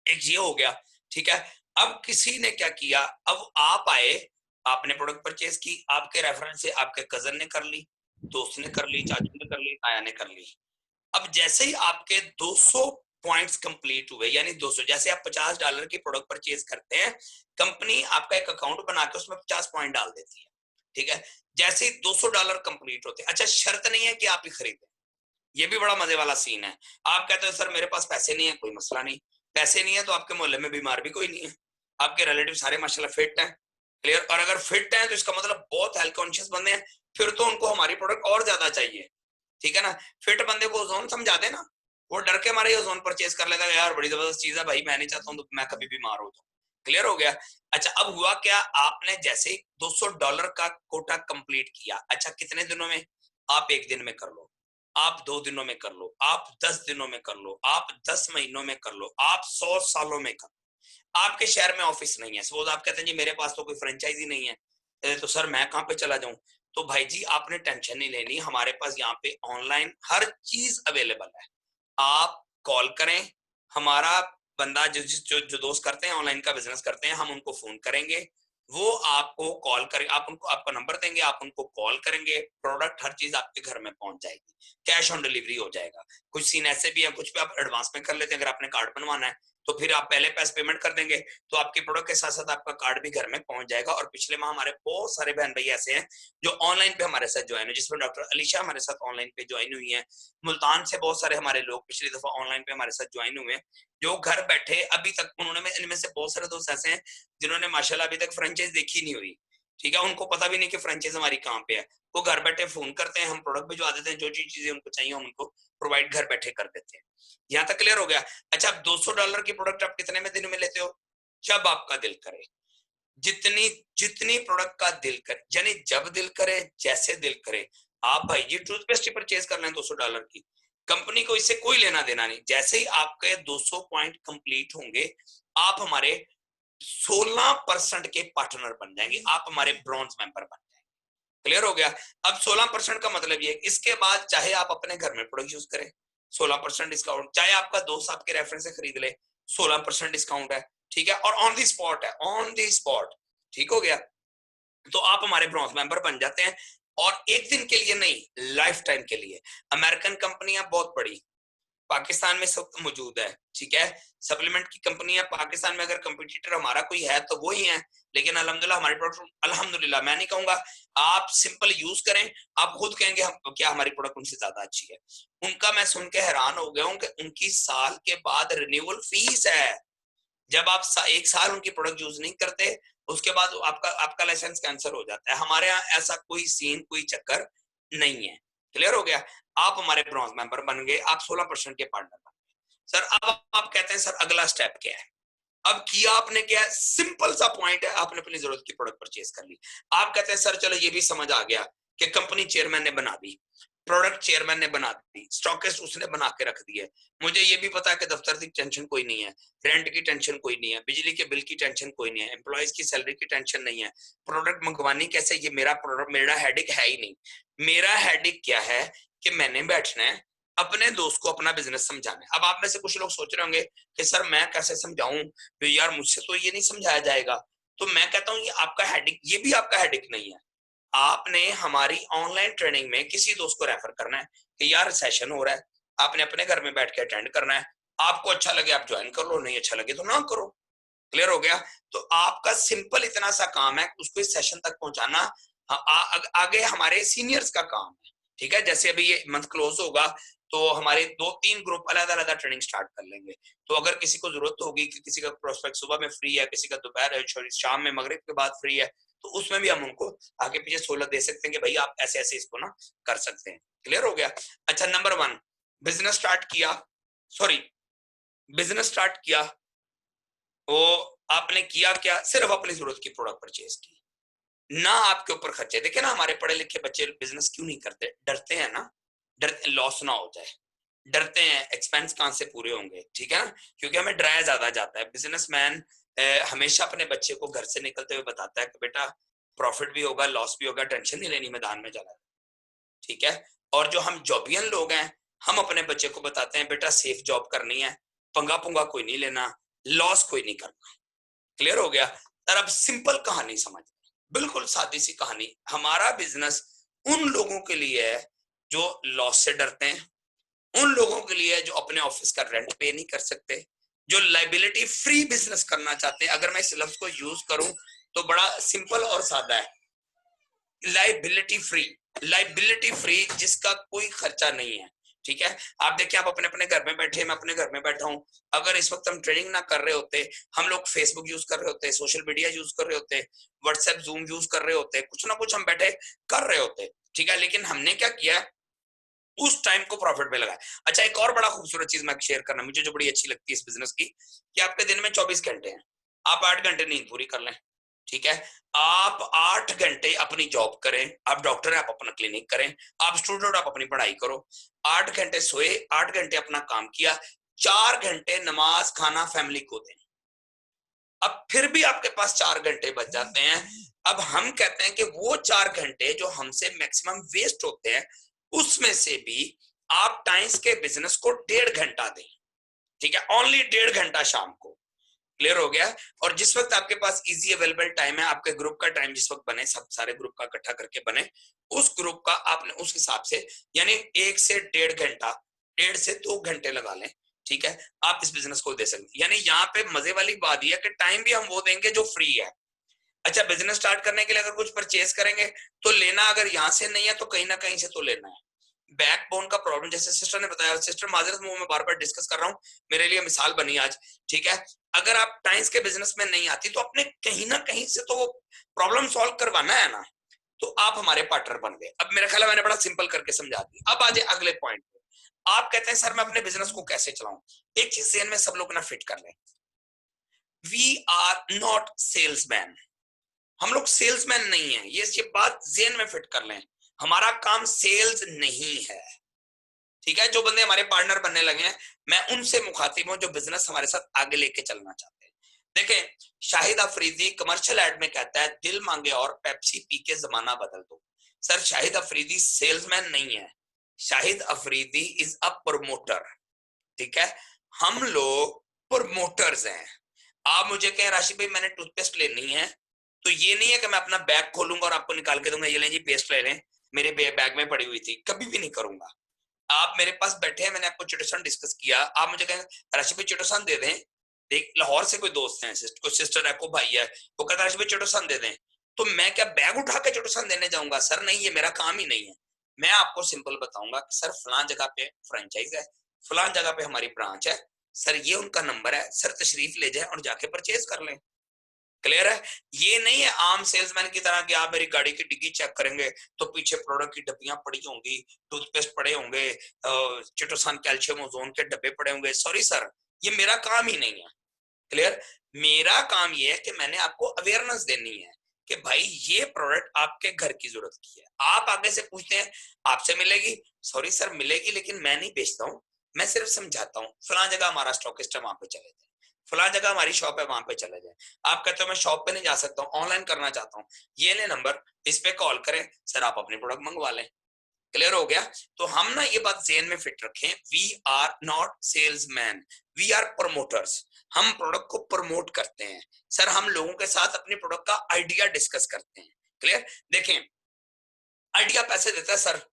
एक ये हो गया, ठीक है। अब किसी ने क्या किया, अब आप आए, आपने प्रोडक्ट परचेज की, आपके रेफरेंस से आपके कजन ने कर ली, दोस्त ने कर ली, चाचू ने कर ली, आया ने कर ली। अब जैसे ही आपके 200 पॉइंट्स कंप्लीट हुए, यानी 200, जैसे आप $50 की प्रोडक्ट परचेज करते हैं, कंपनी आपका एक अकाउंट बना के उसमें 50 पॉइंट डाल देती है, ठीक है। जैसे ही $200 कंप्लीट होते हैं, अच्छा शर्त नहीं है कि आप ही खरीदें, ये भी बड़ा मजे वाला सीन है। आप कहते हो सर मेरे पास पैसे नहीं है, कोई मसला नहीं, पैसे नहीं है तो आपके मोहल्ले में बीमार भी कोई नहीं है, आपके रिलेटिव सारे माशाल्लाह फिट हैं, क्लियर। और अगर फिट हैं तो इसका मतलब बहुत हेल्थ कॉन्शियस बंदे हैं, फिर तो उनको हमारी प्रोडक्ट और ज्यादा चाहिए, ठीक है ना। फिट बंदे को ओजोन समझा दे ना, वो डर के मारे ओजोन परचेज कर लेता है, यार बड़ी जबरदस्त चीज है भाई, मैं नहीं चाहता हूँ तो मैं कभी बीमार हो जाऊं, क्लियर हो गया। अच्छा अब हुआ क्या, आपने जैसे ही $200 का कोटा कंप्लीट किया, अच्छा कितने दिनों में, आप 1 दिन में कर लो, आप 2 दिनों में कर लो, आप 10 दिनों में कर लो, आप 10 महीनों में कर लो, आप 100 सालों में कर लो। आपके शहर में ऑफिस नहीं है, सपोज आप कहते हैं जी मेरे पास तो कोई फ्रेंचाइजी नहीं है, तो सर मैं कहाँ पे चला जाऊं, तो भाई जी आपने टेंशन नहीं लेनी, हमारे पास यहाँ पे ऑनलाइन हर चीज अवेलेबल है। आप कॉल करें, हमारा बंदा जो दोस्त करते हैं ऑनलाइन का बिजनेस करते हैं, हम उनको फोन करेंगे, वो आपको कॉल करें, आप उनको आपका नंबर देंगे, आप उनको कॉल करेंगे, प्रोडक्ट हर चीज आपके घर में पहुंच जाएगी, कैश ऑन डिलीवरी हो जाएगा। कुछ सीन ऐसे भी है, कुछ भी आप एडवांस में कर लेते हैं, अगर आपने कार्ड बनवाना है तो फिर आप पहले पैसे पेमेंट कर देंगे, तो आपके प्रोडक्ट के साथ साथ आपका कार्ड भी घर में पहुंच जाएगा। और पिछले माह हमारे बहुत सारे बहन भाई ऐसे हैं जो ऑनलाइन पे हमारे साथ ज्वाइन है, जिसमें डॉक्टर अलीशा हमारे साथ ऑनलाइन पे ज्वाइन हुई है, मुल्तान से बहुत सारे हमारे लोग पिछली दफा ऑनलाइन पे हमारे साथ ज्वाइन हुए, जो घर बैठे अभी तक उन्होंने, इनमें से बहुत सारे दोस्त ऐसे हैं जिन्होंने माशाल्लाह अभी तक फ्रेंचाइज देखी नहीं हुई, ठीक है, उनको पता भी नहीं कि फ्रेंचाइज हमारी कहाँ पे है, वो घर बैठे फोन करते हैं, हम प्रोडक्ट भिजवा देते हैं, जो चीजें उनको चाहिए हम उनको प्रोवाइड घर बैठे कर देते हैं। यहाँ तक क्लियर हो गया। अच्छा अब $200 की प्रोडक्ट आप कितने में दिन में लेते हो, जब आपका दिल करे, जितनी जितनी प्रोडक्ट का दिल करे, यानी जब दिल करे जैसे दिल करे। आप भाई जी टूथपेस्ट ही परचेज कर लें $200 की, कंपनी को इससे कोई लेना देना नहीं। जैसे ही आपके 200 पॉइंट कंप्लीट होंगे, आप हमारे 16% के पार्टनर बन जाएंगे, आप हमारे ब्रॉन्ज मेंबर बन जाएंगे, क्लियर हो गया। अब 16% का मतलब ये, इसके बाद चाहे आप अपने घर में प्रोडक्ट यूज करें 16% डिस्काउंट, चाहे आपका दोस्त आपके रेफरेंस से खरीद ले 16% डिस्काउंट है, ठीक है, और ऑन दी स्पॉट है, ऑन दी स्पॉट, ठीक हो गया। तो आप हमारे ब्रॉन्ज मेंबर बन जाते हैं, और एक दिन के लिए नहीं, लाइफ टाइम के लिए। अमेरिकन कंपनियां बहुत बड़ी पाकिस्तान में सब मौजूद है, ठीक है, सप्लीमेंट की कंपनी है पाकिस्तान में, अगर कंपटीटर हमारा कोई है तो वो ही है, लेकिन अल्हम्दुलिल्लाह हमारी प्रोडक्ट, अल्हम्दुलिल्लाह मैं नहीं कहूंगा, आप सिंपल यूज करें, आप खुद कहेंगे हम क्या हमारी प्रोडक्ट उनसे ज्यादा अच्छी है। उनका मैं सुन के हैरान हो गया हूं कि उनकी साल के बाद रिन्यूअल फीस है, जब आप 1 साल उनकी प्रोडक्ट यूज नहीं करते, उसके बाद आपका लाइसेंस कैंसिल हो जाता है। हमारे यहाँ ऐसा कोई सीन, कोई चक्कर नहीं है, क्लियर हो गया। आप हमारे ब्रॉन्ज मेंबर बन गए, आप 16% के पार्टनर बन गए। सर अब आप कहते हैं सर अगला स्टेप क्या है, अब किया आपने क्या है, सिंपल सा पॉइंट है, आपने अपनी जरूरत की प्रोडक्ट परचेज कर ली। आप कहते हैं सर चलो ये भी समझ आ गया कि कंपनी चेयरमैन ने बना दी, प्रोडक्ट चेयरमैन ने बना दी, स्टॉकिस्ट उसने बना के रख दिए, मुझे ये भी पता है कि दफ्तर की टेंशन कोई नहीं है, रेंट की टेंशन कोई नहीं है, बिजली के बिल की टेंशन कोई नहीं है, एम्प्लॉयज की सैलरी की टेंशन नहीं है, प्रोडक्ट मंगवानी कैसे, ये मेरा हेडेक है ही नहीं। मेरा हेडेक क्या है कि मैंने बैठना है अपने दोस्त को अपना बिजनेस समझाना है। अब आप में से कुछ लोग सोच रहे होंगे कि सर मैं कैसे समझाऊं, तो यार मुझसे तो ये नहीं समझाया जाएगा। तो मैं कहता हूँ ये आपका हेडेक, ये भी आपका हेडेक नहीं है। आपने हमारी ऑनलाइन ट्रेनिंग में किसी दोस्त को रेफर करना है कि यार सेशन हो रहा है, आपने अपने घर में बैठ के अटेंड करना है, आपको अच्छा लगे आप ज्वाइन कर लो, नहीं अच्छा लगे तो ना करो, क्लियर हो गया। तो आपका सिंपल इतना सा काम है उसको इस सेशन तक पहुंचाना, आगे हमारे सीनियर्स का काम है, ठीक है। जैसे अभी ये मंथ क्लोज होगा तो हमारे 2-3 ग्रुप अलग-अलग ट्रेनिंग स्टार्ट कर लेंगे, तो अगर किसी को जरूरत होगी कि किसी का प्रोस्पेक्ट सुबह में फ्री है, किसी का दोपहर शाम में मगरिब के बाद फ्री है, तो उसमें भी हम उनको आगे पीछे सहूलत दे सकते हैं कि भाई आप ऐसे ऐसे इसको ना कर सकते हैं, क्लियर हो गया। अच्छा नंबर 1 बिजनेस स्टार्ट किया, वो आपने किया क्या, सिर्फ अपनी जरूरत की प्रोडक्ट परचेज की, ना आपके ऊपर खर्चे। देखिए ना हमारे पढ़े लिखे बच्चे बिजनेस क्यों नहीं करते, डरते हैं ना, डरते लॉस ना हो जाए, डरते हैं एक्सपेंस कहां से पूरे होंगे, ठीक है ना, क्योंकि हमें डराया ज्यादा जाता है। बिजनेसमैन हमेशा अपने बच्चे को घर से निकलते हुए बताता है कि बेटा प्रॉफिट भी होगा लॉस भी होगा, टेंशन नहीं लेनी, मैदान में जाना, ठीक है। और जो हम जॉबियन लोग हैं, हम अपने बच्चे को बताते हैं बेटा सेफ जॉब करनी है, पंगा पुंगा कोई नहीं लेना, लॉस कोई नहीं करना, क्लियर हो गया। और अब सिंपल कहानी समझ, बिल्कुल सादी सी कहानी, हमारा बिजनेस उन लोगों के लिए है जो लॉस से डरते हैं, उन लोगों के लिए जो अपने ऑफिस का रेंट पे नहीं कर सकते, जो लाइबिलिटी फ्री बिजनेस करना चाहते हैं। अगर मैं इस लफ्ज को यूज करूं तो बड़ा सिंपल और सादा है, लाइबिलिटी फ्री जिसका कोई खर्चा नहीं है। ठीक है, आप देखिए, आप अपने अपने घर में बैठे, मैं अपने घर में बैठा हूं, अगर इस वक्त हम ट्रेनिंग ना कर रहे होते, हम लोग फेसबुक यूज कर रहे होते, सोशल मीडिया यूज कर रहे होते, व्हाट्सएप जूम यूज कर रहे होते, कुछ ना कुछ हम बैठे कर रहे होते। ठीक है, लेकिन हमने क्या किया, उस टाइम को प्रॉफिट में लगाया। अच्छा, एक और बड़ा खूबसूरत चीज मैं शेयर करना, मुझे जो बड़ी अच्छी लगती है इस बिजनेस की, कि आपके दिन में 24 घंटे हैं, आप 8 घंटे नींद पूरी कर लें। ठीक है, आप 8 घंटे अपनी जॉब करें, आप डॉक्टर हैं, आप अपना क्लिनिक करें, आप स्टूडेंट, आप अपनी पढ़ाई करो, 8 घंटे सोए, 8 घंटे अपना काम किया, 4 घंटे नमाज खाना फैमिली को दें। अब फिर भी आपके पास 4 घंटे बच जाते हैं। अब हम कहते हैं कि वो 4 घंटे जो हमसे मैक्सिमम वेस्ट होते हैं, उसमें से भी आप टाइम्स के बिजनेस को 1.5 घंटा दें। ठीक है, ओनली 1.5 घंटा शाम को। क्लियर हो गया? और जिस वक्त आपके पास इजी अवेलेबल टाइम है, आपके ग्रुप का टाइम जिस वक्त बने, सब सारे ग्रुप का इकट्ठा करके बने, उस ग्रुप का आपने उस हिसाब से, यानी 1 से 1.5 घंटा, 1.5 से 2 घंटे लगा लें। ठीक है, आप इस बिजनेस को दे सकते हैं। यानी यहाँ पे मजे वाली बात यह है कि टाइम भी हम वो देंगे जो फ्री है। अच्छा, बिजनेस स्टार्ट करने के लिए अगर कुछ परचेज करेंगे तो लेना, अगर यहाँ से नहीं है तो कहीं ना कहीं से तो लेना है। बैकबोन का प्रॉब्लम, जैसे सिस्टर ने बताया, सिस्टर माजरत में मैं बार बार डिस्कस कर रहा हूँ, मेरे लिए मिसाल बनी आज। ठीक है, अगर आप टाइम्स के बिजनेस में नहीं आती तो अपने कहीं ना कहीं से तो वो प्रॉब्लम सॉल्व करवाना है ना, तो आप हमारे पार्टनर बन गए। अब मेरा ख्याल है मैंने बड़ा सिंपल करके समझा दिया। अब आ जाए अगले पॉइंट पे। आप कहते हैं सर मैं अपने बिजनेस को कैसे चलाऊं? एक चीज ज़हन में सब लोग ना फिट कर लें, वी आर नॉट सेल्समैन। हम लोग सेल्समैन नहीं है, ये बात ज़हन में फिट कर लें। हमारा काम सेल्स नहीं है। ठीक है, जो बंदे हमारे पार्टनर बनने लगे हैं, मैं उनसे मुखातिब हूं जो बिजनेस हमारे साथ आगे लेके चलना चाहते हैं। देखें, शाहिद अफरीदी कमर्शियल एड में कहता है, दिल मांगे और पेप्सी पी के जमाना बदल दो। सर, शाहिद अफरीदी सेल्समैन नहीं है, Shahid Afridi is a promoter. ठीक है, हम लोग प्रमोटर्स हैं। आप मुझे कहें राशिद भाई मैंने टूथपेस्ट लेनी है, तो ये नहीं है कि मैं अपना बैग खोलूंगा और आपको निकाल के दूंगा, ये लें जी पेस्ट ले लें, मेरे बैग में पड़ी हुई थी, कभी भी नहीं करूंगा। आप मेरे पास बैठे हैं, मैंने आपको चिटोसन डिस्कस किया, आप मुझे कहें राशिद भाई चिटोसन दे दें, एक लाहौर से कोई दोस्त है, कोई सिस्टर है, कोई भाई है, वो कहता है राशिद भाई चिटोसन दे दें, तो मैं क्या बैग उठा के चिटोसन देने जाऊंगा? सर नहीं, ये मेरा काम ही नहीं है। मैं आपको सिंपल बताऊंगा कि सर फलां जगह पे फ्रेंचाइज है, फलां जगह पे हमारी ब्रांच है, सर ये उनका नंबर है, सर तशरीफ ले जाए और जाके परचेज कर लें। क्लियर है? ये नहीं है आम सेल्समैन की तरह कि आप मेरी गाड़ी की डिग्गी चेक करेंगे तो पीछे प्रोडक्ट की डब्बियां पड़ी होंगी, टूथपेस्ट पड़े होंगे, चिटोसन कैल्शियम ओजोन के डब्बे पड़े होंगे। सॉरी सर, ये मेरा काम ही नहीं है। क्लियर? मेरा काम ये है कि मैंने आपको अवेयरनेस देनी है कि भाई ये प्रोडक्ट आपके घर की जरूरत की है। आप आगे से पूछते हैं आपसे मिलेगी, सॉरी सर मिलेगी, लेकिन मैं नहीं बेचता हूँ, मैं सिर्फ समझाता हूँ। फलां जगह हमारा स्टॉकिस्ट है, वहां पे चले जाए, फलां जगह हमारी शॉप है, वहां पे चले जाए। आप कहते हो मैं शॉप पे नहीं जा सकता हूँ, ऑनलाइन करना चाहता हूँ, ये ले नंबर, इस पे कॉल करें, सर आप अपनी प्रोडक्ट मंगवा लें। क्लियर हो गया? तो हम ना ये बात ज़हन में फिट रखें, we are not salesman, we are promoters. हम प्रोडक्ट को प्रमोट करते हैं। सर हम लोगों के साथ अपनी प्रोडक्ट का आइडिया डिस्कस करते हैं। क्लियर? देखें, आइडिया पैसे देता है सर,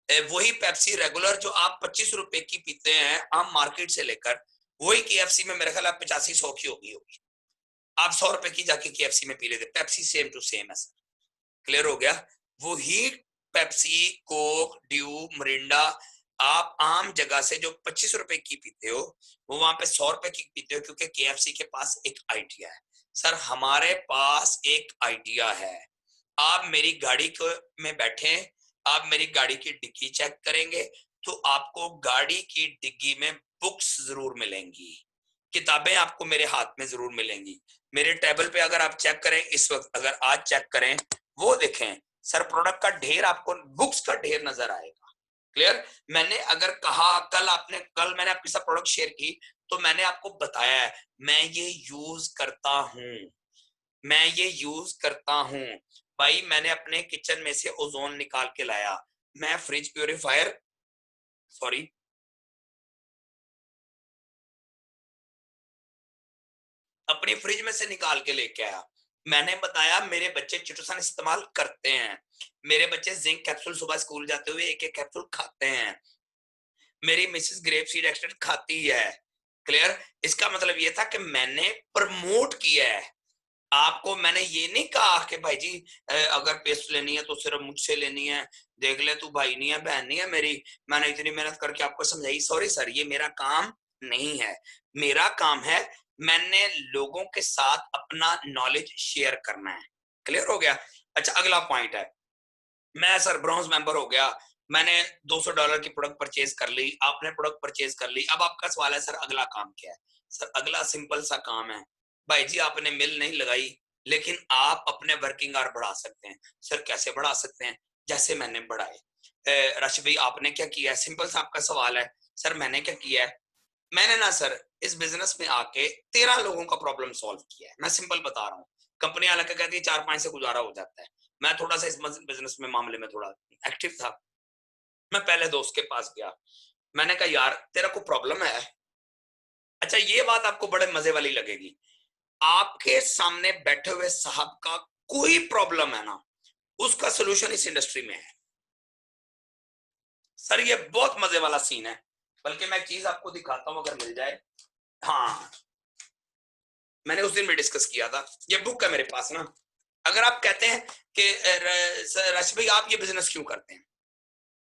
वही पेप्सी रेगुलर जो आप 25 रुपए की पीते हैं आम मार्केट से लेकर, वही KFC में मेरे ख्याल 85-100 की होगी। आप 100 रुपए की जाके KFC में पी लेते, पेप्सी सेम टू सेम है सर। क्लियर हो गया? वही पेप्सी, कोक, ड्यू, मिरिंडा आप आम जगह से जो 25 रुपए की पीते हो, वो वहां पे 100 रुपए की पीते हो, क्योंकि KFC के पास एक आइडिया है। सर हमारे पास एक आइडिया है। आप मेरी गाड़ी में बैठे, आप मेरी गाड़ी की डिग्गी चेक करेंगे तो आपको गाड़ी की डिग्गी में बुक्स जरूर मिलेंगी, किताबें आपको मेरे हाथ में जरूर मिलेंगी। मेरे टेबल पे अगर आप चेक करें इस वक्त, अगर आज चेक करें, वो देखें सर प्रोडक्ट का ढेर, आपको बुक्स का ढेर नजर आएगा। क्लियर? मैंने अगर कहा, कल मैंने आपके साथ प्रोडक्ट शेयर की तो मैंने आपको बताया है मैं ये यूज करता हूं, मैं ये यूज करता हूं भाई। मैंने अपने किचन में से ओजोन निकाल के लाया, मैं फ्रिज प्यूरिफायर, सॉरी अपनी फ्रिज में से निकाल के लेके आया। मैंने बताया मेरे बच्चे चिटोसन इस्तेमाल करते हैं, मेरे बच्चे जिंक कैप्सूल सुबह स्कूल जाते हुए एक एक कैप्सूल खाते हैं, मेरी मिसेस ग्रेप सीड एक्सट्रैक्ट खाती है। क्लियर? इसका मतलब ये था कि मैंने प्रमोट किया है। आपको मैंने ये नहीं कहा कि भाई जी अगर पेस्ट लेनी है तो सिर्फ मुझसे लेनी है, देख ले तू भाई नहीं है बहन नहीं है मेरी, मैंने इतनी मेहनत करके आपको समझाई। सॉरी सर, ये मेरा काम नहीं है। मेरा काम है मैंने लोगों के साथ अपना नॉलेज शेयर करना है। क्लियर हो गया? अच्छा, अगला पॉइंट है, मैं सर ब्रॉन्ज मेंबर हो गया, मैंने $200 की प्रोडक्ट परचेज कर ली, आपने प्रोडक्ट परचेज कर ली। अब आपका सवाल है सर अगला काम क्या है? सर अगला सिंपल सा काम है, भाई जी आपने मिल नहीं लगाई लेकिन आप अपने वर्किंग आवर बढ़ा सकते हैं। सर कैसे बढ़ा सकते हैं? जैसे मैंने बढ़ाए। राशिद भाई आपने क्या किया है? सिंपल सा आपका सवाल है। सर मैंने क्या किया है? मैंने ना सर इस बिजनेस में आके 13 लोगों का प्रॉब्लम सॉल्व किया है। मैं सिंपल बता रहा हूँ, कंपनी हालांकि कहती है 4-5 से गुजारा हो जाता है। मैं थोड़ा सा इस बिजनेस में मामले में थोड़ा एक्टिव था। मैं पहले दोस्त के पास गया, मैंने कहा यार तेरा कोई प्रॉब्लम है? अच्छा ये बात आपको बड़े मजे वाली लगेगी, आपके सामने बैठे हुए साहब का कोई प्रॉब्लम है ना, उसका सोल्यूशन इस इंडस्ट्री में है। सर ये बहुत मजे वाला सीन है, बल्कि मैं एक चीज आपको दिखाता हूं अगर मिल जाए। हाँ मैंने उस दिन भी डिस्कस किया था, ये बुक है मेरे पास ना। अगर आप कहते हैं कि राशिद भाई आप ये बिजनेस क्यों करते हैं,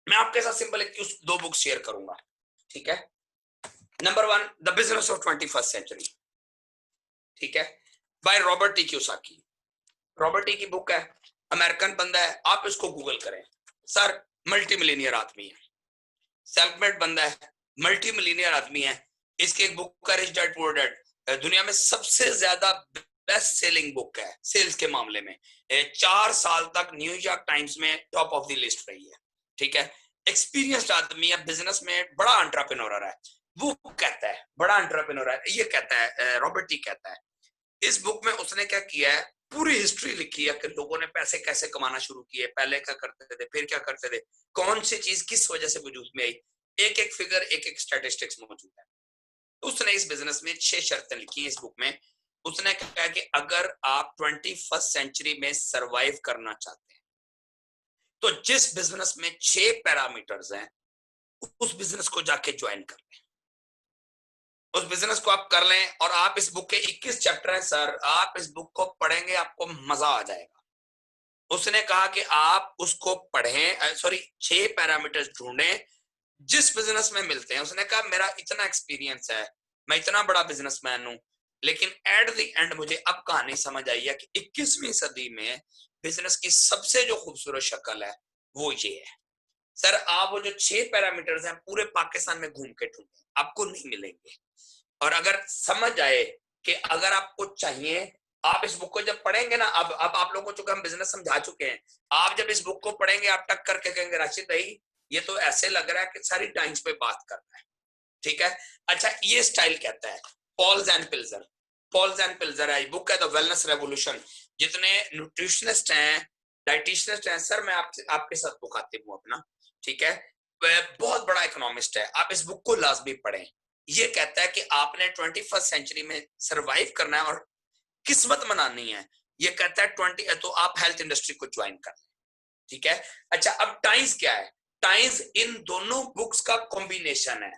मैं आपके साथ सिंपल एक 2 बुक शेयर करूंगा, ठीक है? Number 1 the business of 21st century, ठीक है, by Robert T Kiyosaki. Robert T की बुक है, अमेरिकन बंदा है, आप इसको गूगल करें। सर मल्टी मिलीनियर आदमी है, सेल्फ मेड बंदा है, मल्टी मिलीनियर आदमी है। इसकी एक बुक है रिच डैड पुअर डैड, दुनिया में सबसे ज्यादा बेस्ट सेलिंग बुक है सेल्स के मामले में। 4 साल तक न्यूयॉर्क टाइम्स में टॉप ऑफ द लिस्ट रही है, ठीक है? एक्सपीरियंस्ड आदमी है, बिजनेस में बड़ा एंटरप्रेन्योर है। वो कहता है बड़ा एंटरप्रेन्योर है, ये कहता है रॉबर्ट टी कहता है। इस बुक में उसने क्या किया है, पूरी हिस्ट्री लिखी है कि लोगों ने पैसे कैसे कमाना शुरू किए, पहले क्या करते थे, फिर क्या करते थे, कौन सी चीज किस वजह से वजूद में आई। एक एक फिगर, एक एक स्टैटिस्टिक्स मौजूद है। उसने इस बिजनेस में 6 शर्तें लिखी हैं इस बुक में। उसने कहा कि अगर आप 21st सेंचुरी में सरवाइव करना चाहते हैं तो जिस बिजनेस में 6 पैरामीटर्स हैं उस बिजनेस को जाके ज्वाइन कर लें, उस बिजनेस को आप कर लें। और आप इस बुक के 21 चैप्टर हैं सर, आप इस बुक को पढ़ेंगे आपको मजा आ जाएगा। उसने कहा कि आप उसको पढ़ें, सॉरी 6 पैरामीटर्स ढूंढें जिस बिजनेस में मिलते हैं। उसने कहा मेरा इतना एक्सपीरियंस है, मैं इतना बड़ा बिजनेसमैन हूं, लेकिन एट द एंड मुझे अब कहानी समझ आई है कि 21वीं सदी में बिजनेस की सबसे जो खूबसूरत शक्ल है वो ये है। सर आप वो जो 6 पैरामीटर्स हैं पूरे पाकिस्तान में घूम के ढूंढें, आपको नहीं मिलेंगे। और अगर समझ आए कि अगर आपको चाहिए, आप इस बुक को जब पढ़ेंगे ना, अब आप लोगों को चूंकि हम बिजनेस समझा चुके हैं, आप जब इस बुक को पढ़ेंगे आप टक करके कहेंगे राशिद भाई ये तो ऐसे लग रहा है कि सारी टाइम्स पे बात कर रहा है, ठीक है? अच्छा ये स्टाइल कहता है पॉल्स एंड पिल्जर। पॉल्स एंड पिल्जर है बुक है द वेलनेस रेवोल्यूशन। जितने न्यूट्रिशनिस्ट हैं, डाइटिशियनिस्ट हैं, सर मैं आपके साथ मुखातिब हूं अपना, ठीक है? वह बहुत बड़ा इकोनॉमिस्ट है, आप इस बुक को लाजमी पढ़ें। ये कहता है कि आपने 21st सेंचुरी में सरवाइव करना है और किस्मत बनानी है। ये कहता है 20 तो आप हेल्थ इंडस्ट्री को ज्वाइन कर लें, ठीक है? अच्छा अब टाइम्स क्या है? टाइम्स इन दोनों बुक्स का कॉम्बिनेशन है,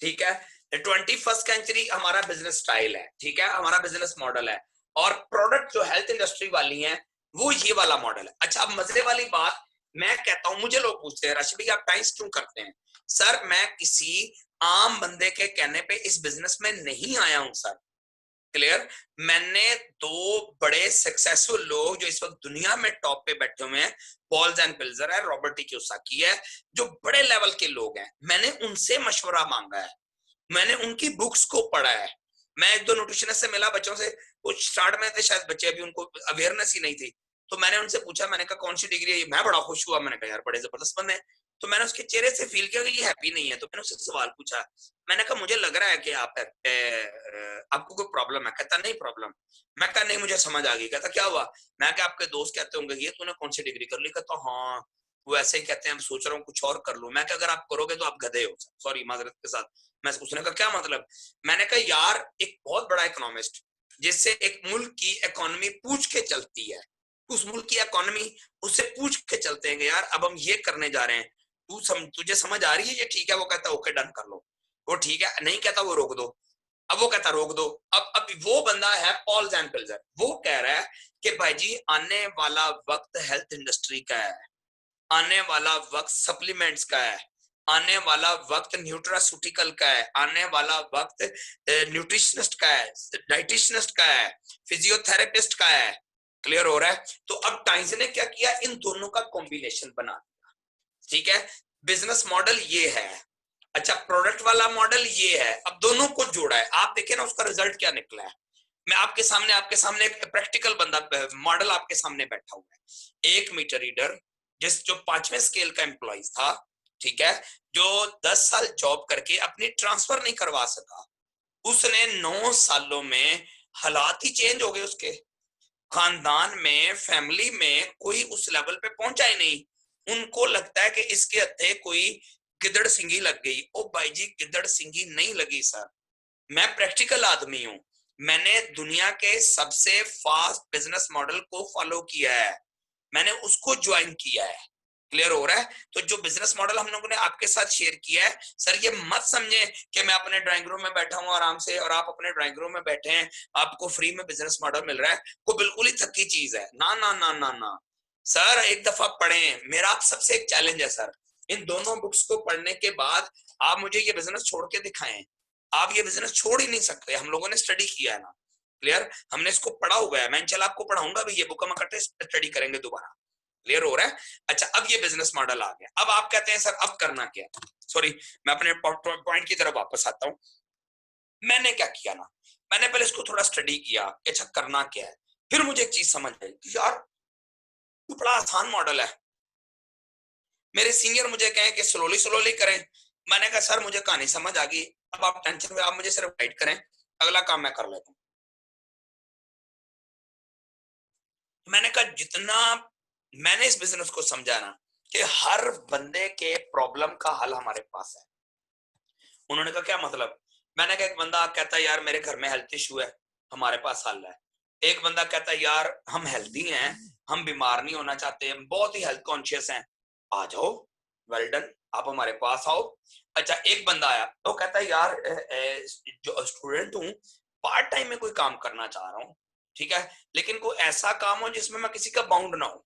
ठीक है? 21st सेंचुरी हमारा बिजनेस स्टाइल है, ठीक है, हमारा बिजनेस मॉडल है, और प्रोडक्ट जो हेल्थ इंडस्ट्री वाली है वो ये वाला मॉडल है। अच्छा अब मजे वाली बात मैं कहता हूं, मुझे लोग पूछते हैं राशिद भाई आप टाइम्स क्यों करते हैं? सर मैं किसी आम बंदे के कहने पे इस बिजनेस में नहीं आया हूं सर, क्लियर? मैंने 2 बड़े सक्सेसफुल लोग जो इस वक्त दुनिया में टॉप पे बैठे हुए हैं, पॉल्स एंड पिल्जर है, रॉबर्ट टी कियोसाकी है, जो बड़े लेवल के लोग हैं, मैंने उनसे मशवरा मांगा है, मैंने उनकी बुक्स को पढ़ा है। मैं 1-2 न्यूट्रिशनिस्ट से मिला, बच्चों से, कुछ स्टार्ट में थे शायद बच्चे, अभी उनको अवेयरनेस ही नहीं थी, तो मैंने उनसे पूछा, मैंने कहा कौन सी डिग्री है? मैं बड़ा खुश हुआ, मैंने कहा यार बड़े जबरदस्त बंदे हैं। तो मैंने उसके चेहरे से फील किया कि ये हैप्पी नहीं है, तो मैंने उससे सवाल पूछा, मैंने कहा मुझे लग रहा है कि आपको कोई प्रॉब्लम है? कहता नहीं प्रॉब्लम। मैं कहा नहीं मुझे समझ आ गई। कहता क्या हुआ? मैं कहा आपके दोस्त कहते होंगे ये तूने कौन सी डिग्री कर ली? कहता हाँ वो ऐसे ही कहते हैं, सोच रहा हूँ कुछ और कर लूं। मैं कहा अगर आप करोगे तो आप गधे हो, सॉरी माजरत के साथ। मैं उसने कहा क्या मतलब? मैंने कहा यार एक बहुत बड़ा इकोनॉमिस्ट जिससे एक मुल्क की इकोनॉमी पूछ के चलती है, उस मुल्क की इकोनॉमी उससे पूछ के चलते हैं कि यार अब हम ये करने जा रहे हैं, तुझे समझ आ रही है ये ठीक है? वो कहता ओके डन कर लो, वो ठीक है, नहीं कहता वो रोक दो। अब वो कहता रोक दो। अब वो बंदा है पॉल जैनपिल्जर, वो कह रहा है कि भाई जी आने वाला वक्त हेल्थ इंडस्ट्री का है, आने वाला वक्त सप्लीमेंट्स का है, आने वाला वक्त न्यूट्रास्यूटिकल का है, आने वाला वक्त न्यूट्रिशनिस्ट का है, डाइटिशियनिस्ट का है, फिजियोथेरेपिस्ट का है। क्लियर हो रहा है? तो अब टाइम्स ने क्या किया, इन दोनों का कॉम्बिनेशन बना दिया। ठीक है, बिजनेस मॉडल ये है, अच्छा प्रोडक्ट वाला मॉडल ये है, अब दोनों को जोड़ा है। आप देखें ना उसका रिजल्ट क्या निकला है। मैं आपके सामने एक प्रैक्टिकल बंदा मॉडल आपके सामने बैठा हुआ है। एक मीटर रीडर जो 5वें स्केल का एम्प्लॉइज था, ठीक है, जो 10 साल जॉब करके अपनी ट्रांसफर नहीं करवा सका, उसने 9 सालों में हालात ही चेंज हो गए। उसके खानदान में, फैमिली में कोई उस लेवल पे पहुंचा ही नहीं। उनको लगता है कि इसके हत्थे कोई गिदड़ सिंगी लग गई। ओ भाई जी, गिदड़ सिंगी नहीं लगी सर। मैं प्रैक्टिकल आदमी हूं, मैंने दुनिया के सबसे फास्ट बिजनेस मॉडल को फॉलो किया है, मैंने उसको ज्वाइन किया है। क्लियर हो रहा है? तो जो बिजनेस मॉडल हम लोगों ने आपके साथ शेयर किया है, सर ये मत समझे कि मैं अपने ड्राइंग रूम में बैठा हूं आराम से और आप अपने ड्राइंग रूम में बैठे हैं, आपको फ्री में बिजनेस मॉडल मिल रहा है, को बिल्कुल ही थकी चीज है। ना ना ना ना ना सर, एक दफा पढ़ें। मेरा आप सबसे एक चैलेंज है सर, इन दोनों बुक्स को पढ़ने के बाद आप मुझे ये बिजनेस छोड़ के दिखाएं। आप ये बिजनेस छोड़ ही नहीं सकते, हम लोगों ने स्टडी किया है ना। क्लियर? हमने इसको पढ़ा हुआ है, मैं इंशाल्लाह आपको पढ़ाऊंगा भी, ये बुक हम इकट्ठे स्टडी करेंगे दोबारा। क्लियर हो रहा है? अच्छा, अब ये बिजनेस मॉडल आ गया। अब आप कहते हैं सर अब करना क्या? सॉरी, मैं अपने पॉइंट की तरफ वापस आता हूं। मैंने क्या किया ना, मैंने पहले इसको थोड़ा स्टडी किया कि अच्छा करना क्या है। फिर मुझे एक चीज समझ आई कि यार ये बड़ा आसान मॉडल है। मेरे सीनियर मुझे कहें कि स्लोली स्लोली करें। मैंने कहा सर मुझे कहानी समझ आ गई, अब आप टेंशन में, आप मुझे सिर्फ गाइड करें, अगला काम मैं कर लेता हूं। मैंने कहा जितना मैंने इस बिजनेस को समझा ना कि हर बंदे के प्रॉब्लम का हल हमारे पास है। उन्होंने कहा क्या मतलब? मैंने कहा एक बंदा कहता है यार मेरे घर में हेल्थ इशू है, हमारे पास हल है। एक बंदा कहता है यार हम हेल्दी हैं, हम बीमार नहीं होना चाहते, हम बहुत ही हेल्थ कॉन्शियस हैं, आ जाओ, वेल डन, आप हमारे पास आओ। अच्छा, एक बंदा आया तो कहता है यार जो स्टूडेंट हूँ, पार्ट टाइम में कोई काम करना चाह रहा हूँ, ठीक है, लेकिन कोई ऐसा काम हो जिसमें मैं किसी का बाउंड ना हो,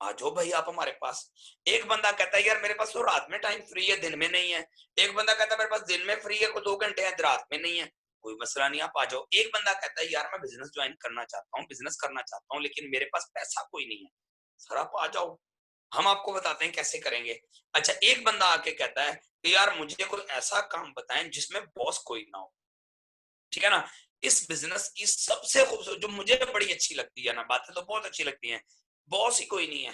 आ जाओ भाई आप हमारे पास। एक बंदा कहता है यार मेरे पास तो रात में टाइम फ्री है, दिन में नहीं है। एक बंदा कहता है मेरे पास दिन में फ्री है, कोई 2 घंटे है, रात में नहीं है, कोई मसला नहीं, आप आ जाओ। एक बंदा कहता है यार मैं बिजनेस ज्वाइन करना चाहता हूँ, बिजनेस करना चाहता हूँ, लेकिन मेरे पास पैसा कोई नहीं है, सर आप आ जाओ, हम आपको बताते हैं कैसे करेंगे। अच्छा, एक बंदा आके कहता है कि यार मुझे कोई ऐसा काम बताएं जिसमें बॉस कोई ना हो, ठीक है ना। इस बिजनेस की सबसे खूबसूरत जो मुझे बड़ी अच्छी लगती है ना, बातें तो बहुत अच्छी लगती हैं, बॉस ही कोई नहीं है,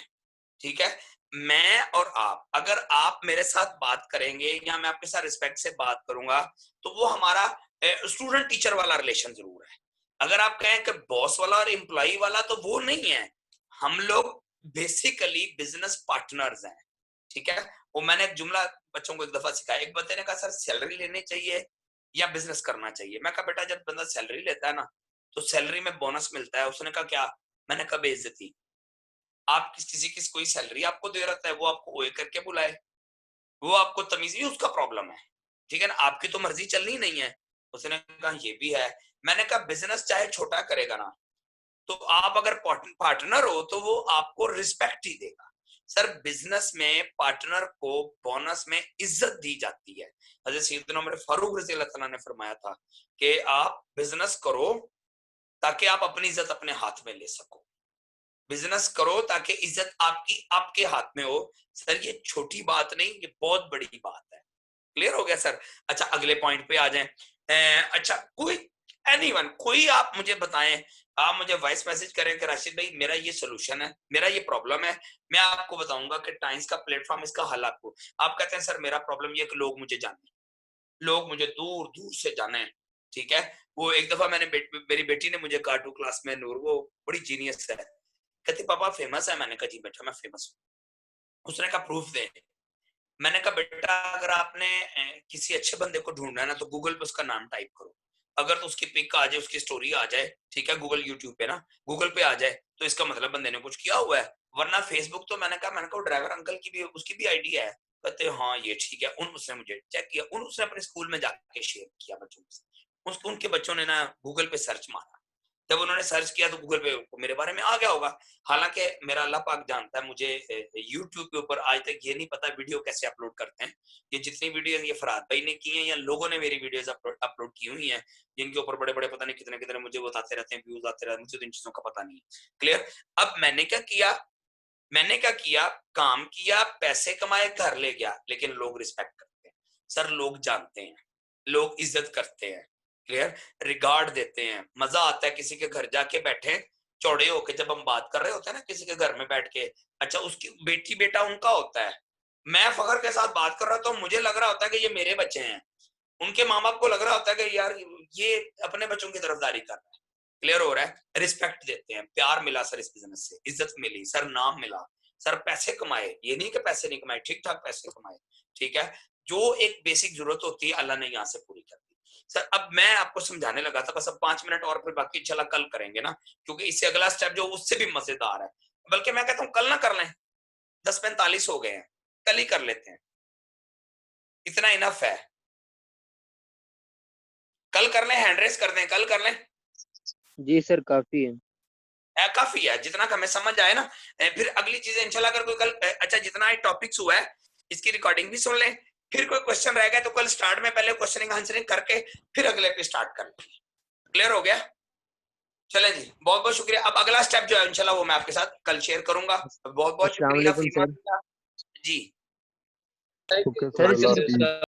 ठीक है। मैं और आप, अगर आप मेरे साथ बात करेंगे या मैं आपके साथ रिस्पेक्ट से बात करूंगा, तो वो हमारा स्टूडेंट टीचर वाला रिलेशन जरूर है। अगर आप कहें कि बॉस वाला और एम्प्लॉय वाला, तो वो नहीं है। हम लोग बेसिकली बिजनेस पार्टनर्स हैं, ठीक है। वो मैंने एक जुमला बच्चों को एक दफा सिखाया, एक बच्चे ने कहा सर सैलरी लेनी चाहिए या बिजनेस करना चाहिए? मैं कहा बेटा जब बंदा सैलरी लेता है ना, तो सैलरी में बोनस मिलता है। उसने कहा क्या? मैंने कहा बेइज्जती। आप किसी की कोई सैलरी आपको दे रहा है, वो आपको ओए करके बुलाए, वो आपको तमीज, ये उसका प्रॉब्लम है, ठीक है ना, आपकी तो मर्जी चलनी नहीं है। उसने कहा ये भी है। मैंने कहा बिजनेस चाहे छोटा करेगा ना, तो आप अगर पार्टनर हो तो वो आपको रिस्पेक्ट ही देगा। सर बिजनेस में पार्टनर को बोनस में इज्जत दी जाती है। हज़रत सैयदना उमर फारूक रज़ी अल्लाह तआला ने फरमाया था कि आप बिजनेस करो ताकि आप अपनी इज्जत अपने हाथ में ले सको, बिजनेस करो ताकि इज्जत आपकी आपके हाथ में हो। सर ये छोटी बात नहीं, ये बहुत बड़ी बात है। क्लियर हो गया सर? अच्छा, अगले पॉइंट पे आ जाएं। अच्छा, कोई एनीवन, कोई आप मुझे बताएं, आप मुझे वॉइस मैसेज करें कि राशिद भाई मेरा ये सोल्यूशन है, मेरा ये प्रॉब्लम है, मैं आपको बताऊंगा कि टाइम्स का प्लेटफॉर्म इसका हल आपको। आप कहते हैं सर मेरा प्रॉब्लम ये कि लोग मुझे जाने, लोग मुझे दूर दूर से जाने, ठीक है। वो एक दफा मेरी बेटी ने मुझे कहा 2 क्लास में, नूर वो बड़ी जीनियस है, कहती पापा फेमस है। मैंने कहा जी बेटा मैं फेमस हूँ। उसने कहा प्रूफ दे। मैंने कहा बेटा अगर आपने किसी अच्छे बंदे को ढूंढना है ना, तो गूगल पे उसका नाम टाइप करो, अगर तो उसकी पिक आ जाए, उसकी स्टोरी आ जाए, ठीक है, गूगल यूट्यूब पे ना, गूगल पे आ जाए, तो इसका मतलब बंदे ने कुछ किया हुआ है। वरना फेसबुक तो मैंने कहा ड्राइवर अंकल की भी, उसकी भी आईडी है। कहते हाँ ये ठीक है। उसने मुझे चेक किया, उसने अपने स्कूल में जाके शेयर किया बच्चों से, उसको उनके बच्चों ने ना गूगल पे सर्च मारा, जब उन्होंने सर्च किया तो गूगल पे मेरे बारे में आ गया होगा। हालांकि मेरा अल्लाह पाक जानता है, मुझे यूट्यूब के ऊपर आज तक ये नहीं पता वीडियो कैसे अपलोड करते हैं। ये जितनी वीडियो ये फराद भाई ने की हैं या लोगों ने मेरी वीडियोस अपलोड की हुई हैं, जिनके ऊपर बड़े बड़े पता नहीं कितने कितने मुझे बताते रहते हैं, व्यूज आते रहते हैं, मुझे तो इन चीजों का पता नहीं है। क्लियर। अब मैंने क्या किया, काम किया, पैसे कमाए, घर ले गया, लेकिन लोग रिस्पेक्ट करते हैं सर, लोग जानते हैं, लोग इज्जत करते हैं। क्लियर। रिगार्ड देते हैं, मजा आता है किसी के घर जाके बैठे चौड़े होके, जब हम बात कर रहे होते हैं ना किसी के घर में बैठ के, अच्छा उसकी बेटी बेटा उनका होता है, मैं फखर के साथ बात कर रहा तो मुझे लग रहा होता है कि ये मेरे बच्चे हैं, उनके माँ बाप को लग रहा होता है कि यार ये अपने बच्चों की तरफदारी कर रहा है। क्लियर हो रहा है। रिस्पेक्ट देते हैं, प्यार मिला सर इस बिजनेस से, इज्जत मिली सर, नाम मिला सर, पैसे कमाए, ये नहीं कि पैसे नहीं कमाए, ठीक ठाक पैसे कमाए। ठीक है, जो एक बेसिक जरूरत होती है अल्लाह ने यहाँ से पूरी कर दी सर। अब मैं आपको समझाने लगा था, बस अब 5 मिनट और फिर बाकी इंशाल्लाह कल करेंगे ना, क्योंकि इससे अगला स्टेप जो उससे भी मजेदार है, बल्कि मैं कहता हूँ कल ना कर लें, 10:45 हो गए हैं, कल ही कर लेते हैं, इतना इनफ है। कल कर लें, हैंड रेस कर दें, कल कर लें। जी सर काफी है, काफी है, जितना हमें समझ आए ना। फिर अगली चीजें इंशाल्लाह अगर कोई कल अच्छा जितना टॉपिक्स हुआ है इसकी रिकॉर्डिंग भी सुन लें, फिर कोई क्वेश्चन रह गया तो कल स्टार्ट में पहले क्वेश्चनिंग आंसरिंग करके फिर अगले पे स्टार्ट कर लेंगे। क्लियर हो गया। चलें जी, बहुत बहुत शुक्रिया। अब अगला स्टेप जो है इंशाल्लाह वो मैं आपके साथ कल शेयर करूंगा। बहुत बहुत शुक्रिया अस्सलाम वालेकुम सर। जी। Okay sir.